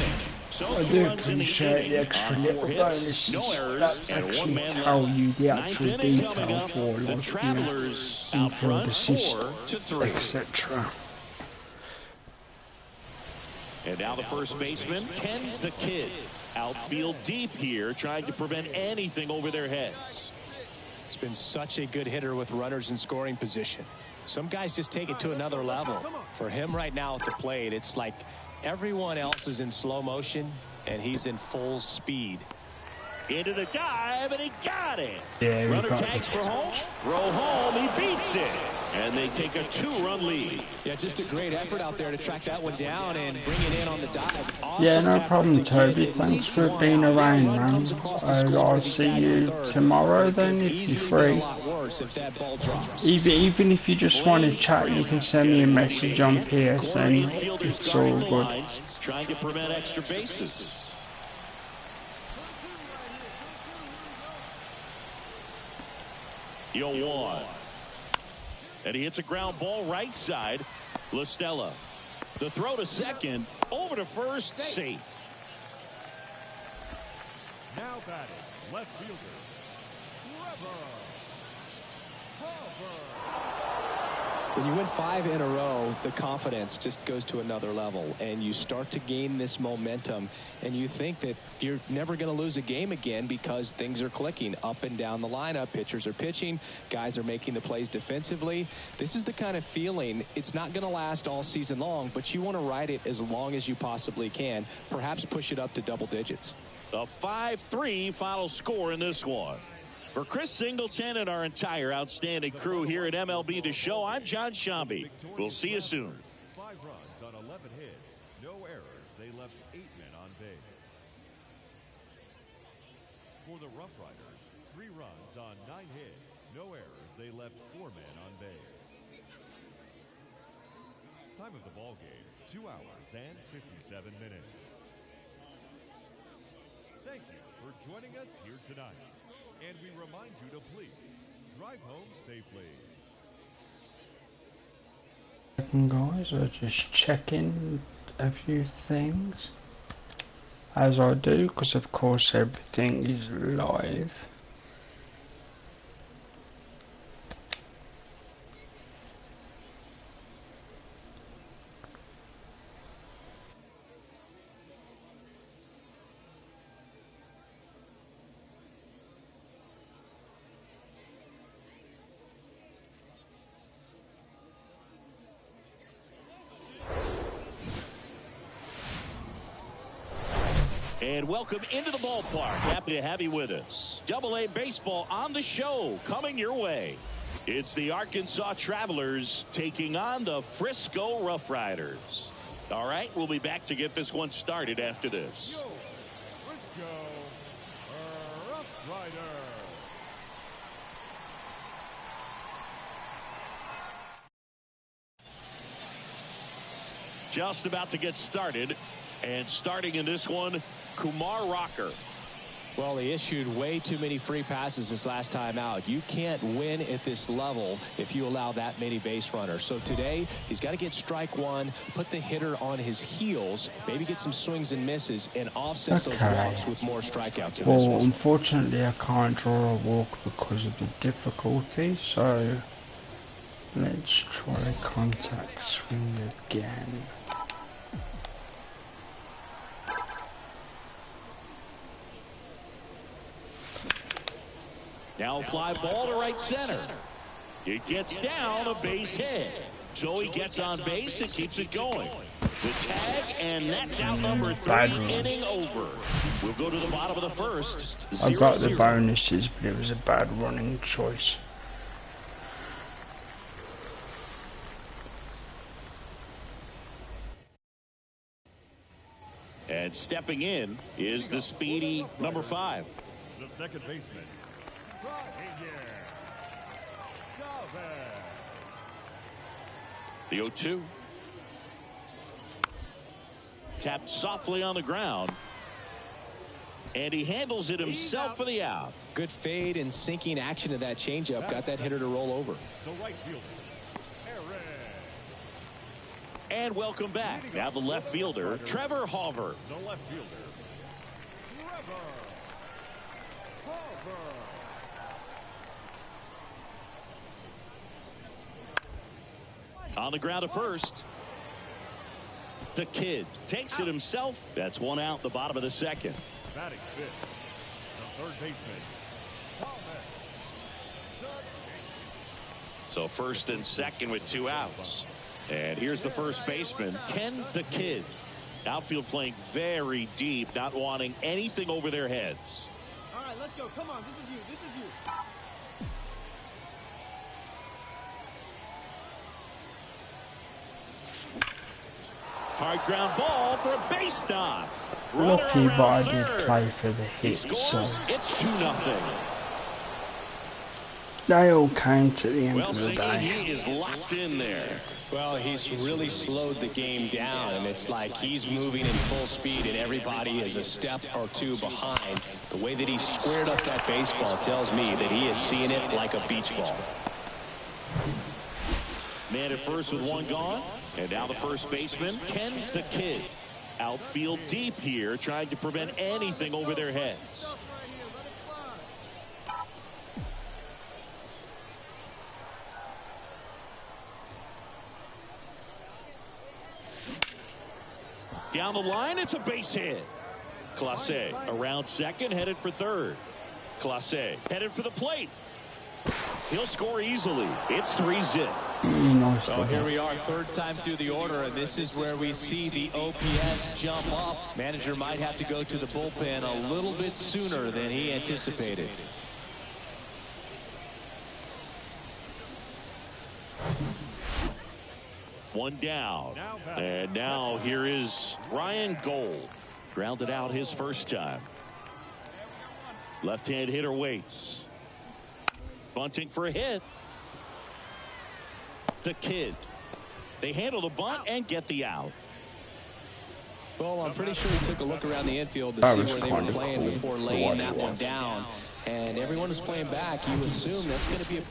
So I 2 do runs in the appreciate inning the extra on 4 little hits, bonus. no errors, That's and actually 1 man tell left. you the 9th actual inning coming detail up. for The like Travelers out front 4-3. etc. And now the first baseman, Ken the Kid. Outfield deep here, trying to prevent anything over their heads. He's been such a good hitter with runners in scoring position. Some guys just take it to another level. For him right now at the plate, it's like Everyone else is in slow motion, and he's in full speed. Into the dive, and he got it. Yeah, runner tags for home. Throw home, he beats it. And they take a 2-run lead. Yeah, just a great effort out there to track that one down and bring it in on the dive. Awesome. Yeah, no problem, Toby. Thanks for being around, man. I'll see you tomorrow then if you're free. Even if you just want to chat, you can send me a message on PSN. It's all good. Trying to prevent extra bases. Yo, 1. And he hits a ground ball right side. LaStella. The throw to second. Over to first. Safe. Now batting, left fielder, Trevor. When you win 5 in a row, the confidence just goes to another level, and you start to gain this momentum, and you think that you're never going to lose a game again because things are clicking up and down the lineup. Pitchers are pitching. Guys are making the plays defensively. This is the kind of feeling. It's not going to last all season long, but you want to ride it as long as you possibly can. Perhaps push it up to double digits. A 5-3 final score in this one. For Chris Singleton and our entire outstanding crew here at MLB The Show, I'm John Shambi. We'll see you soon. 5 runs on 11 hits, no errors. They left 8 men on base. For the Rough Riders, 3 runs on 9 hits, no errors. They left 4 men on base. Time of the ball game, 2 hours and 57 minutes. Thank you for joining us here tonight. And we remind you to please drive home safely. Guys, I'm just checking a few things as I do, because of course everything is live. And welcome into the ballpark. Happy to have you with us. AA Baseball on the show, coming your way. It's the Arkansas Travelers taking on the Frisco Rough Riders. All right, we'll be back to get this one started after this. Yo, Frisco Rough Riders. Just about to get started. And starting in this one, Kumar Rocker. Well, he issued way too many free passes this last time out. You can't win at this level if you allow that many base runners. So today, he's got to get strike 1, put the hitter on his heels, maybe get some swings and misses, and offset those walks with more strikeouts in this one. Unfortunately, I can't draw a walk because of the difficulty, so let's try contact swing again. Now fly ball to right center. It gets down a base hit. So he gets on base and keeps it going. The tag, and that's out number 3, inning over. We'll go to the bottom of the first. I got the bonuses, but it was a bad running choice. And stepping in is the speedy number 5. The second baseman. The 0-2. Tapped softly on the ground. And he handles it himself for the out. Good fade and sinking action of that changeup. Got that hitter to roll over. The right fielder. And welcome back. Now the left fielder, Trevor Hauver. The left fielder, Trevor Hauver. On the ground to first. The kid takes it himself. That's 1 out, the bottom of the second. Batting fifth, the third baseman, Thomas. So first and second with 2 outs. And here's the first baseman, Ken the Kid. Outfield playing very deep, not wanting anything over their heads. All right, let's go. Come on, this is you. This is you. Hard ground ball for a base knock. Lucky, but I did play for the hit, so It's 2-0. they all came to the end of the Well, day. he is locked in there. Well, he's really slowed the game down, and it's like he's moving in full speed, and everybody is a step or two behind. The way that he squared up that baseball tells me that he is seeing it like a beach ball. Man at first with one gone, and now the first baseman, Ken the Kid. Outfield deep here, trying to prevent anything over their heads. Down the line, it's a base hit. Clase around second, headed for third. Clase headed for the plate. He'll score easily. It's 3-0. So here we are, third time through the order, and this is where we see the OPS jump up. Manager might have to go to the bullpen a little bit sooner than he anticipated. One down. And now here is Ryan Gold. Grounded out his first time. Left-hand hitter waits. Bunting for a hit. The Kid. They handle the bunt and get the out. Well, I'm pretty sure he took a look around the infield to see where they were playing before laying that one down. And everyone is playing back. You assume that's going to be a...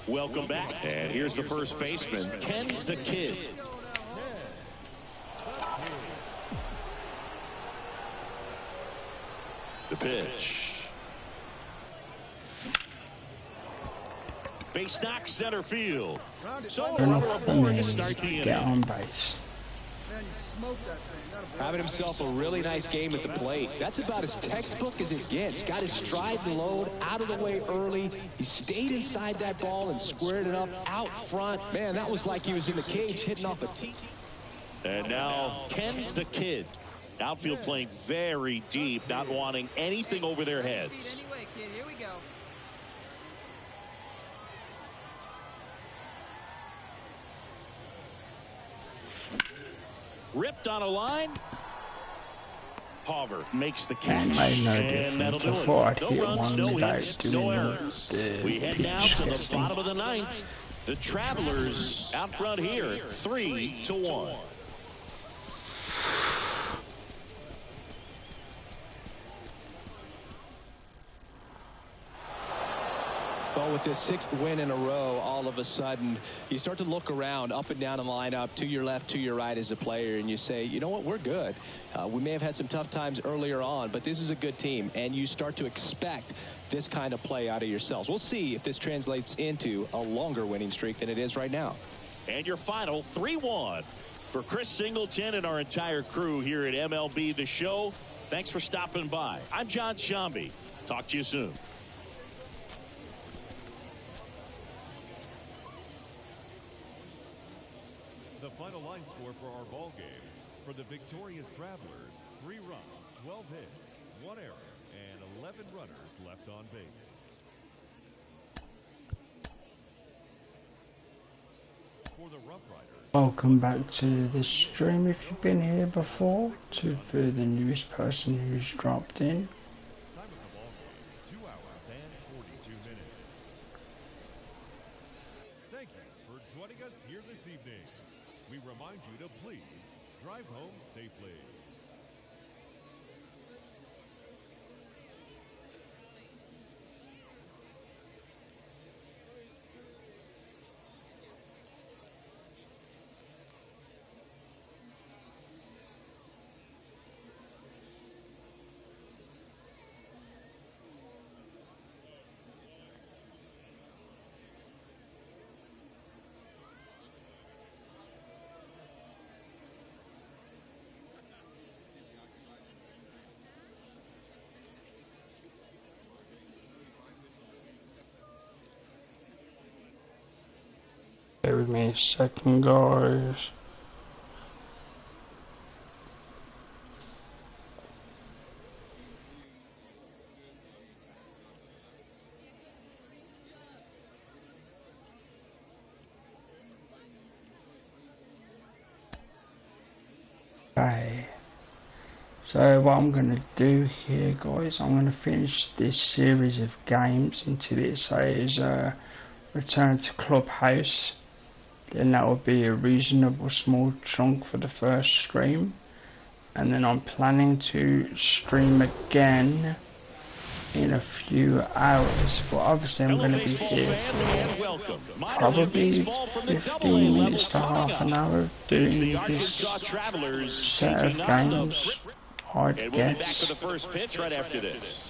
Welcome back. And here's the first baseman, Ken the Kid. The pitch. Base knock center field. So runner aboard to start the get on inning. base. Man, you smoked that thing. Having himself a really nice game at the plate. That's about as textbook as it gets. Got his stride and load out of the way early. He stayed inside that ball and squared it up out front. Man, that was like he was in the cage hitting off a tee. And now Ken the Kid. Outfield playing very deep, not wanting anything over their heads. Anyway, kid, here we go. Ripped on a line. Hover makes the catch, No and that'll do it. No runs, no hits, no errors. We head now to the bottom of the ninth. The Travelers out front here, 3-1. Well, with this sixth win in a row, all of a sudden, you start to look around up and down the lineup, to your left, to your right as a player, and you say, you know what, we're good. We may have had some tough times earlier on, but this is a good team, and you start to expect this kind of play out of yourselves. We'll see if this translates into a longer winning streak than it is right now. And your final 3-1 for Chris Singleton and our entire crew here at MLB The Show. Thanks for stopping by. I'm John Shambi. Talk to you soon. The final line score for our ball game. For the victorious Travelers, 3 runs, 12 hits, 1 error, and 11 runners left on base. For the Rough Riders. Welcome back to the stream if you've been here before. For the newest person who's dropped in. Time of the ball game, 2 hours and 42 minutes. Thank you for joining us here this evening. We remind you to please drive home safely. Bear with me a second, guys. Okay. So what I'm going to do here, guys, I'm going to finish this series of games until it says return to Clubhouse. Then that will be a reasonable small chunk for the first stream. And then I'm planning to stream again in a few hours, but obviously I'm going to be here for probably 15 minutes to half an hour doing this set of games, I'd And we'll be guess. back to the first pitch right after this.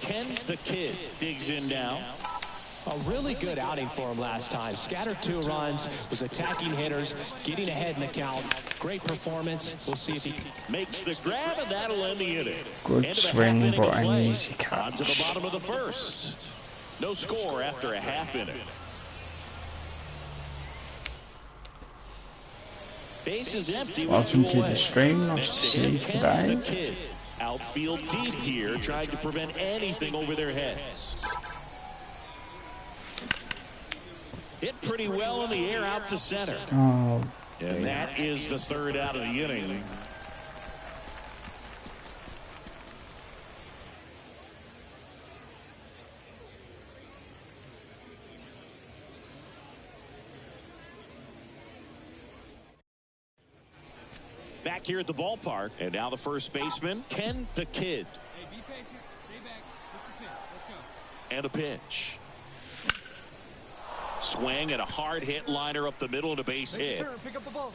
Ken the Kid digs in now. A really good outing for him last time. Scattered 2 runs, was attacking hitters, getting ahead in the count. Great performance. We'll see if he Makes the grab, and that'll end the inning. Good End of a swing, half inning but of an play. easy catch. On to the bottom of the first. No score after a half inning. Base is empty with Welcome 2 to away. the stream. Nice Next to to see hit you Ken the today. Kid. Outfield deep here, trying to prevent anything over their heads. Hit pretty well in the air out to center. Oh, And that is the third out of the inning. Back here at the ballpark, and now the first baseman, Ken the Kid. Hey, be patient. Stay back. What's your pitch? Let's go. And a pitch. Swing and a hard hit liner up the middle and a base hit. Turn, pick up the ball.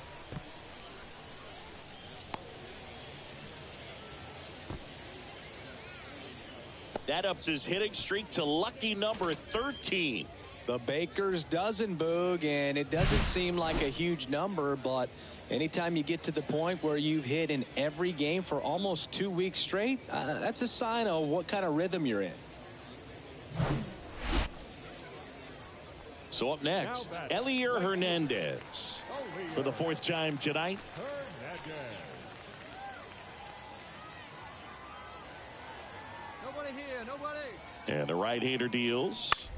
That ups his hitting streak to lucky number 13. The Baker's dozen, Boog, and it doesn't seem like a huge number, but anytime you get to the point where you've hit in every game for almost 2 weeks straight, that's a sign of what kind of rhythm you're in. So up next, Elier Hernandez for the 4th time tonight. Nobody here, nobody. And the right-hander deals.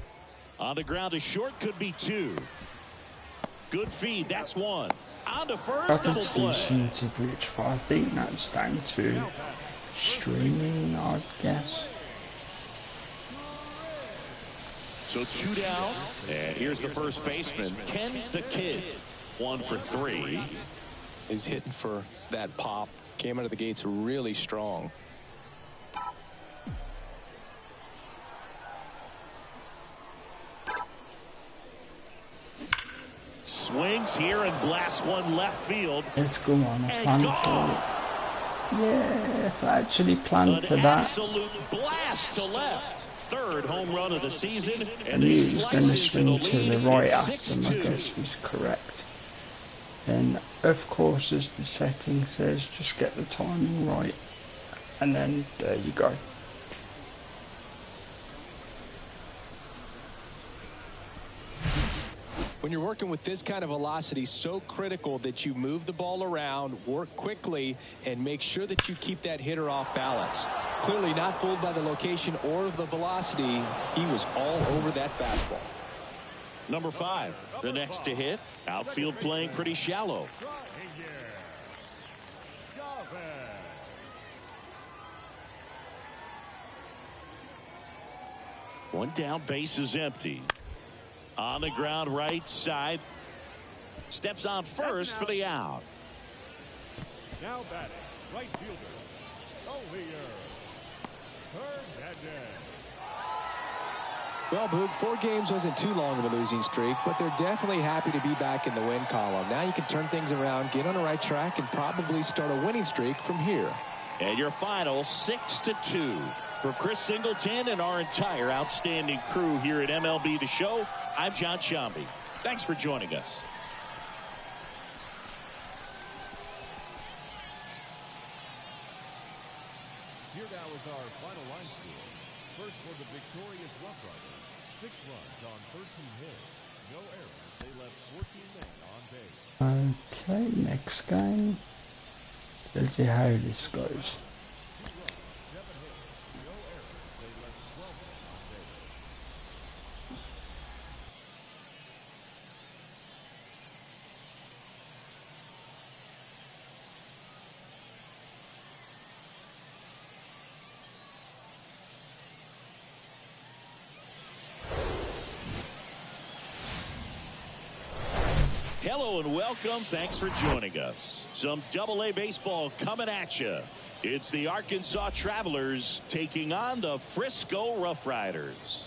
On the ground to short, could be 2. Good feed, that's 1. On to first, that double is play. decent to reach, but I think that's down to streaming, I'd guess. So 2 down, and here's the first baseman, Ken the Kid. 1 for 3. He's hitting for that pop. Came out of the gates really strong. Swings here and blasts one left field. Let's go on, I plan for it. Yeah, if I actually planned for An that. absolute blast to left. 3rd home run of the season, I and knew they he was going slice to into swing the to lead. the right It's after, I 6-2. guess he's correct. Then, of course, as the setting says, just get the timing right. And then, there you go. When you're working with this kind of velocity, so critical that you move the ball around, work quickly, and make sure that you keep that hitter off balance. Clearly not fooled by the location or the velocity. He was all over that fastball. Number 5, the next to hit. Outfield playing pretty shallow. One down, base is empty. On the ground, right side. Steps on first for the out. Now batting, right fielder, Elier Hernandez. Well, Boog, 4 games wasn't too long of a losing streak, but they're definitely happy to be back in the win column. Now you can turn things around, get on the right track, and probably start a winning streak from here. And your final 6-2. For Chris Singleton and our entire outstanding crew here at MLB The Show, I'm John Shambi. Thanks for joining us. Here now is our final line score. First for the victorious Rough Riders, 6 runs on 13 hits, no errors. They left 14 men on base. Okay, next game. Let's see how this goes. Hello and welcome. Thanks for joining us. Some AA baseball coming at you. It's the Arkansas Travelers taking on the Frisco Rough Riders.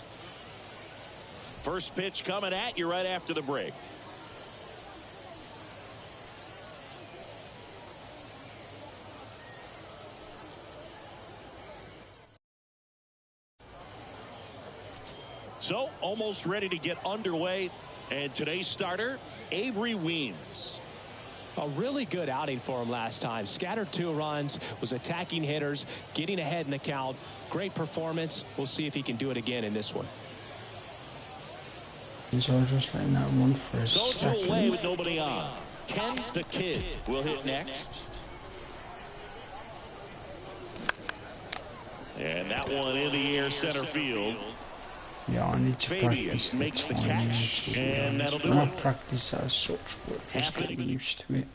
First pitch coming at you right after the break. So, almost ready to get underway. And today's starter, Avery Weems. A really good outing for him last time. Scattered 2 runs, was attacking hitters, getting ahead in the count. Great performance. We'll see if he can do it again in this one. He's just letting that one for a So second. to away with nobody on. Ken the Kid will hit next. And that one in the air center field. Yeah, I need to Fabian practice makes the timing, catch, to be and honest. that'll do Not it. practice as such, but just getting used to it.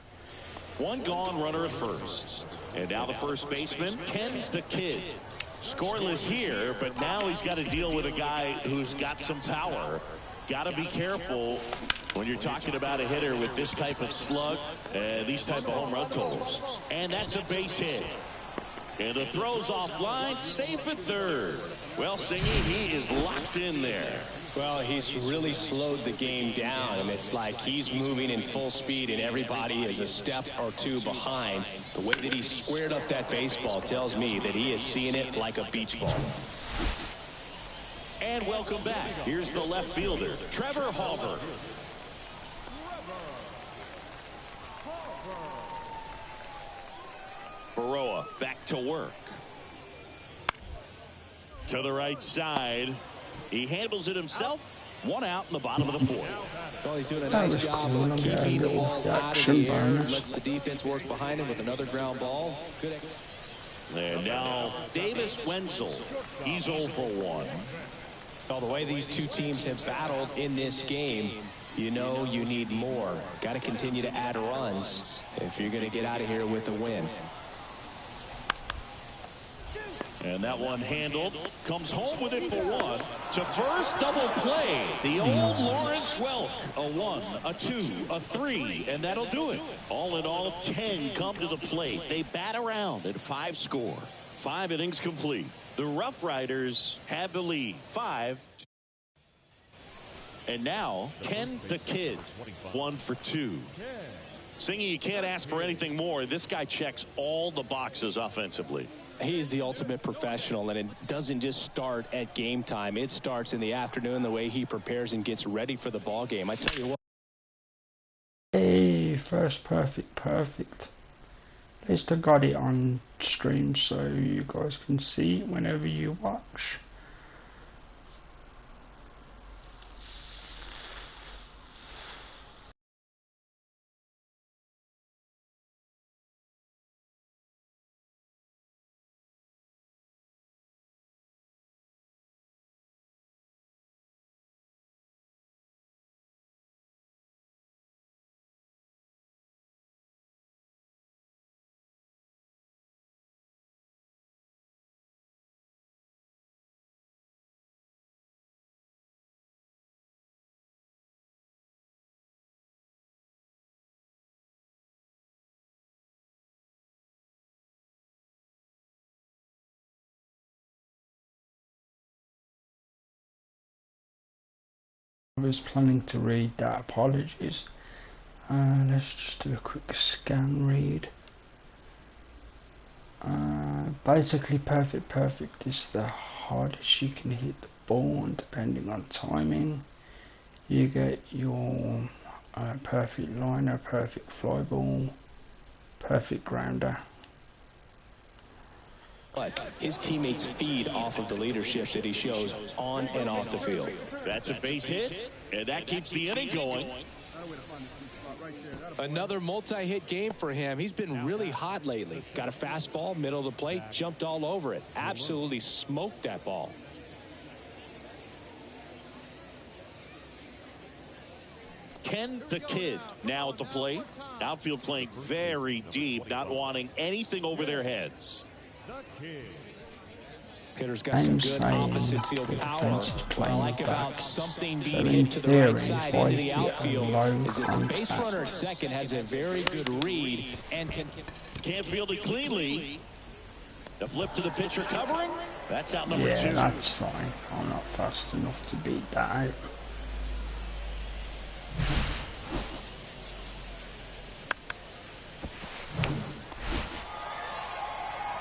One gone runner at first. And now the first baseman, Ken the Kid. Scoreless here, but now he's got to deal with a guy who's got some power. Got to be careful when you're talking about a hitter with this type of slug and these type of home run totals. And that's a base hit. And the throw's offline, safe at third. Well, Singy, he is locked in there. Well, he's really slowed the game down, and it's like he's moving in full speed, and everybody is a step or 2 behind. The way that he squared up that baseball tells me that he is seeing it like a beach ball. And welcome back. Here's the left fielder, Trevor Hauber. Baroa back to work. To the right side. He handles it himself. 1 out in the bottom of the 4th. Well, he's doing a nice job of keeping the ball out of the air. Lets the defense work behind him with another ground ball. Good. And now Davis Wenzel. He's 0 for 1. Well, the way these 2 teams have battled in this game, you know you need more. Got to continue to add runs if you're going to get out of here with a win. And that one handled. Comes home with it for 1. To first, double play. The old Lawrence Welk. A 1, a 2, a 3, and that'll do it. All in all, 10 come to the plate. They bat around and 5 score. 5 innings complete. The Rough Riders have the lead. 5. And now, Ken the Kid. 1 for 2. Singy, you can't ask for anything more. This guy checks all the boxes offensively. He's the ultimate professional, and it doesn't just start at game time. It starts in the afternoon, the way he prepares and gets ready for the ball game. I tell you what. Hey, first perfect. At least I got it on stream so you guys can see it whenever you watch. I was planning to read that, apologies. Let's just do a quick scan read. Basically perfect is the hardest you can hit the ball, and depending on timing you get your perfect liner, perfect fly ball, perfect grounder. But his teammates feed off of the leadership that he shows on and off the field. That's a base hit, and that keeps the inning going. Another multi-hit game for him. He's been really hot lately. Got a fastball, middle of the plate, jumped all over it. Absolutely smoked that ball. Ken the Kid now at the plate. Outfield playing very deep, not wanting anything over their heads. Hitter's got some good opposite field power. What I like about something being hit to the right side into the outfield is that the base runner at second has a very good read and can't field it cleanly. The flip to the pitcher covering. That's out number 2. Yeah, that's fine. I'm not fast enough to beat that out.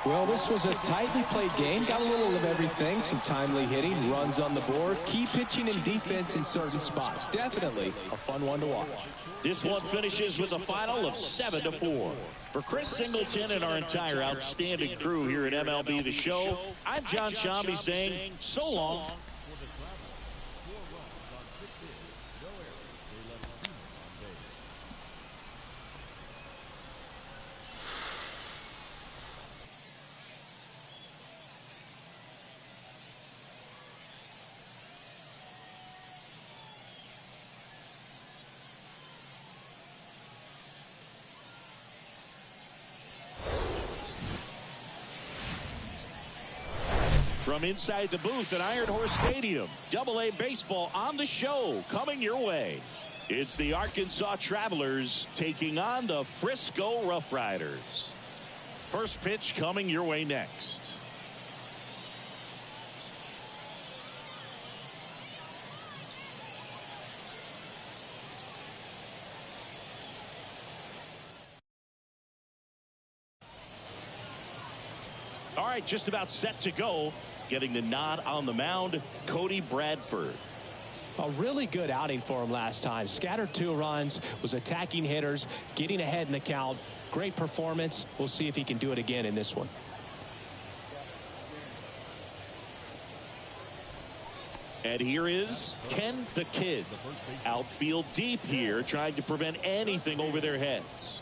Well, this was a tightly played game. Got a little of everything. Some timely hitting, runs on the board, key pitching and defense in certain spots. Definitely a fun one to watch. This one finishes with a final of 7-4. For Chris Singleton and our entire outstanding crew here at MLB The Show, I'm John Shambi saying so long. From inside the booth at Iron Horse Stadium, AA baseball on the show coming your way. It's the Arkansas Travelers taking on the Frisco Rough Riders. First pitch coming your way next. All right, just about set to go. Getting the nod on the mound, Cody Bradford. A really good outing for him last time. Scattered 2 runs, was attacking hitters, getting ahead in the count. Great performance. We'll see if he can do it again in this one. And here is Ken the Kid. Outfield deep here, trying to prevent anything over their heads.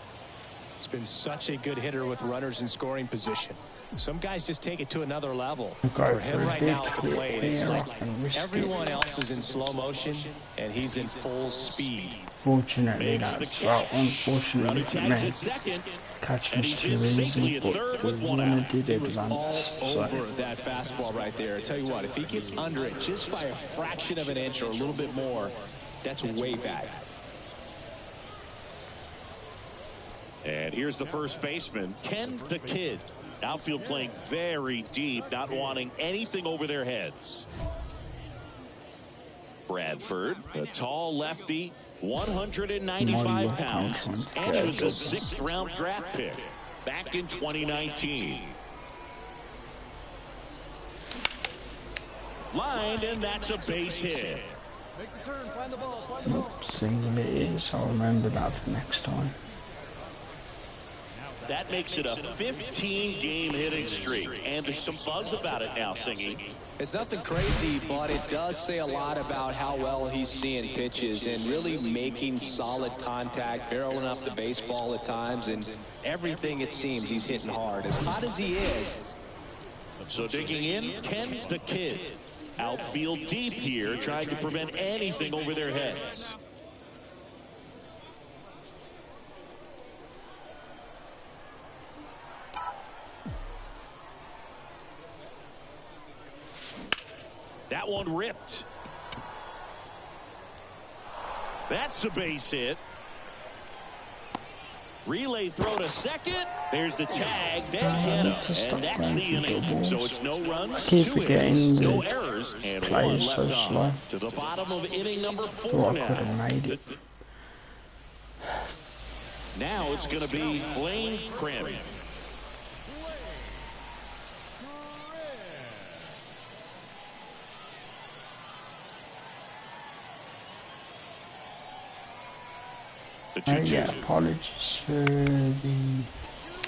He's been such a good hitter with runners in scoring position. Some guys just take it to another level. For him right now at the plate, it's like everyone else is in slow motion, and he's in full speed. Fortunately, that's right. Unfortunately for me, catching is too easy, but we wanted it was all over that fastball right there. I tell you what, if he gets under it just by a fraction of an inch or a little bit more, that's way back. And here's the first baseman, Ken the Kid. Outfield playing very deep, not wanting anything over their heads. Bradford, a tall lefty, 195 pounds, and he was a 6th-round draft pick back in 2019. Lined, and that's a base hit. Make the turn, find the ball, find the ball. Single it is, I'll remember that for next time. That makes it a 15-game hitting streak, and there's some buzz about it now, Singy. It's nothing crazy, but it does say a lot about how well he's seeing pitches and really making solid contact, barreling up the baseball at times, and everything it seems he's hitting hard. As hot as he is. So digging in, Ken the Kid. Outfield deep here, trying to prevent anything over their heads. That one ripped. That's a base hit. Relay throw to second. There's the tag. They get him. And that's the inning. So it's no runs, 2 hits, no errors, and 1 left on. To the bottom of inning number 4 now. Now it's going to be Blaine Krim. Yeah, apologies for the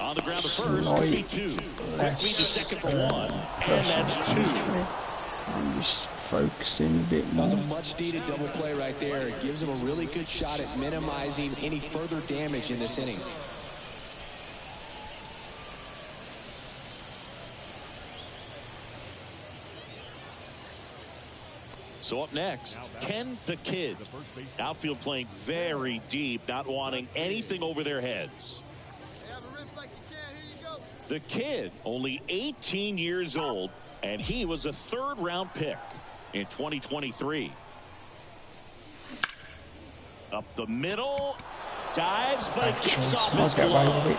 on the ground to first, could be 2. Quick lead to second for 1, and that's 2. I'm just focusing a bit more. That's a much-needed double play right there. It gives him a really good shot at minimizing any further damage in this inning. So up next, Ken the Kid. Outfield playing very deep, not wanting anything over their heads. Hey, have a rip like you can. Here you go. The kid, only 18 years old, and he was a third-round pick in 2023. Up the middle, dives, but he kicks off his glove.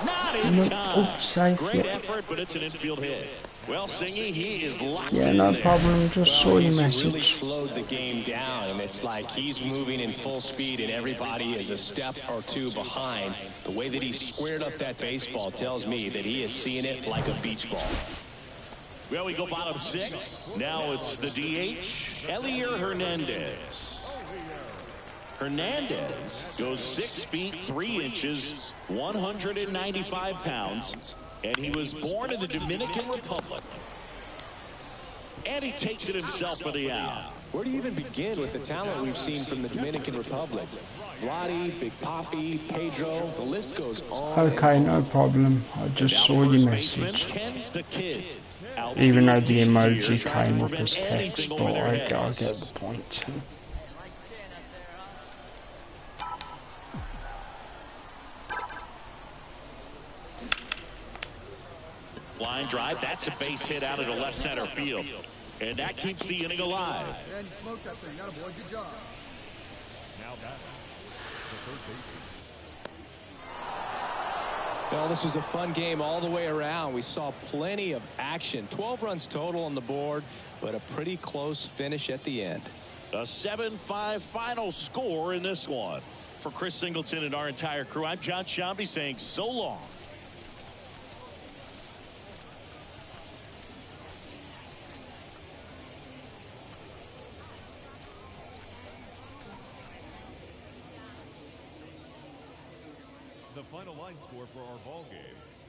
Not in time. Great effort, but it's an infield hit. Well, Singy, he is locked in no there. problem. Just saw your message. Really slowed the game down, and it's like he's moving in full speed, and everybody is a step or two behind. The way that he squared up that baseball tells me that he is seeing it like a beach ball. Well, we go bottom 6. Now it's the DH, Elier Hernandez. Hernandez goes 6 feet 3 inches, 195 pounds, and he was born in the Dominican Republic. And he takes it himself for the out. Where do you even begin with the talent we've seen from the Dominican Republic? Vladdy, Big Papi, Pedro, the list goes on. Okay, no problem. I just saw your message. Even though the emoji came up as text, but I get the point. Line drive, that's a base hit out of the left center field. And that keeps the inning alive. And you smoked that thing. Atta boy, good job. Now batting, the third baseman. Well, this was a fun game all the way around. We saw plenty of action. 12 runs total on the board, but a pretty close finish at the end. A 7-5 final score in this one. For Chris Singleton and our entire crew, I'm John Shambi saying so long. The final line score for our ball game.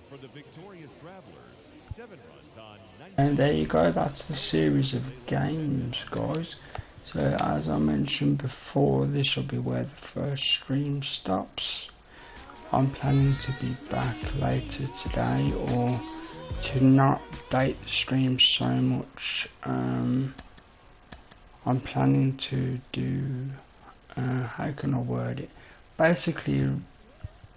For the victorious Travelers, 7 runs on 19. And there you go, that's the series of games, guys. So as I mentioned before, this will be where the first stream stops. I'm planning to be back later today, or to not date the stream so much. I'm planning to do, how can I word it? Basically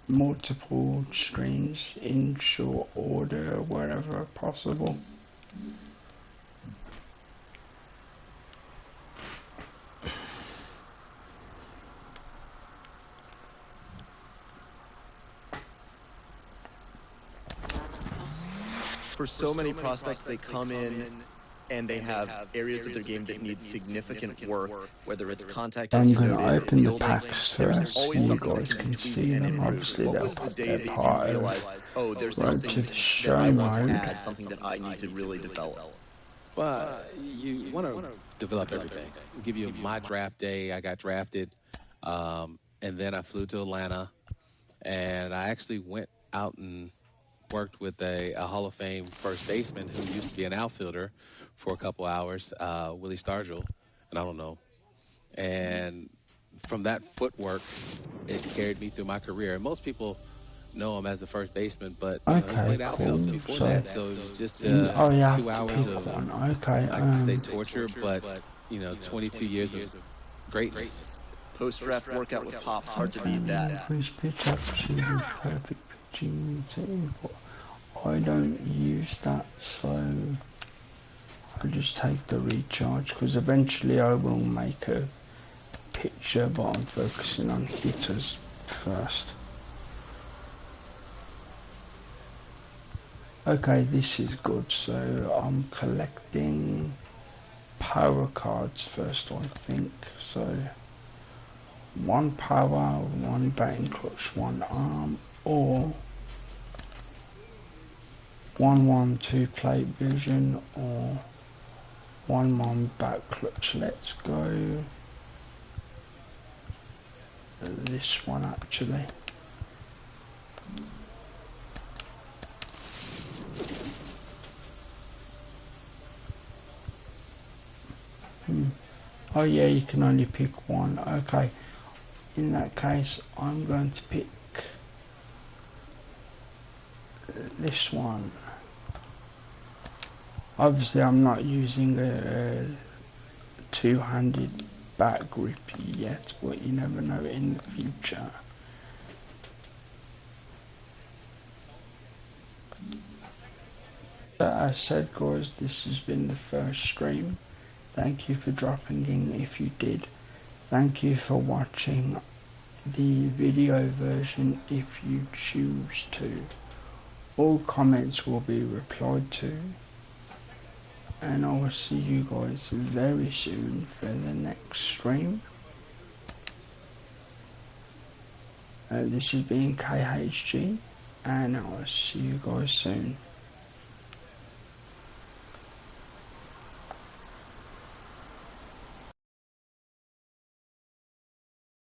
multiple streams in short order wherever possible. For so many prospects, they come in and they have areas of their game that need significant work, whether it's contact, as I'm you going to noted, open the fielding. packs There's first, always you something guys that can tweak see and them. improve. Obviously What they'll was the put day their that you part realized, oh, there's right to something the that show I want to mode. add, something that I need to really develop? Well, you want to develop everything. I'll give you my draft day. I got drafted, and then I flew to Atlanta, and I actually went out and worked with a Hall of Fame first baseman who used to be an outfielder for a couple hours, Willie Stargell, and I don't know. And from that footwork, it carried me through my career. And most people know him as a first baseman, but he played outfield before that, so it was just 2 hours of, I could say, torture, but 22 years of greatness. Post-draft workout with Pops, hard to beat that. Please pitch up to the perfect pitching routine, but I don't use that, so I'll just take the recharge, because eventually I will make a pitcher, but I'm focusing on hitters first. Okay, this is good, so I'm collecting power cards first, I think. So 1 power, 1 batting clutch, 1 arm, or 1/1 plate vision, or 1/1 bat clutch. Let's go this one actually. Oh yeah, you can only pick 1. Okay, in that case I'm going to pick this one. Obviously I'm not using a two-handed bat grip yet, but you never know in the future. As said guys, this has been the first stream. Thank you for dropping in if you did. Thank you for watching the video version if you choose to. All comments will be replied to, and I will see you guys very soon for the next stream. This has been KHG, and I will see you guys soon.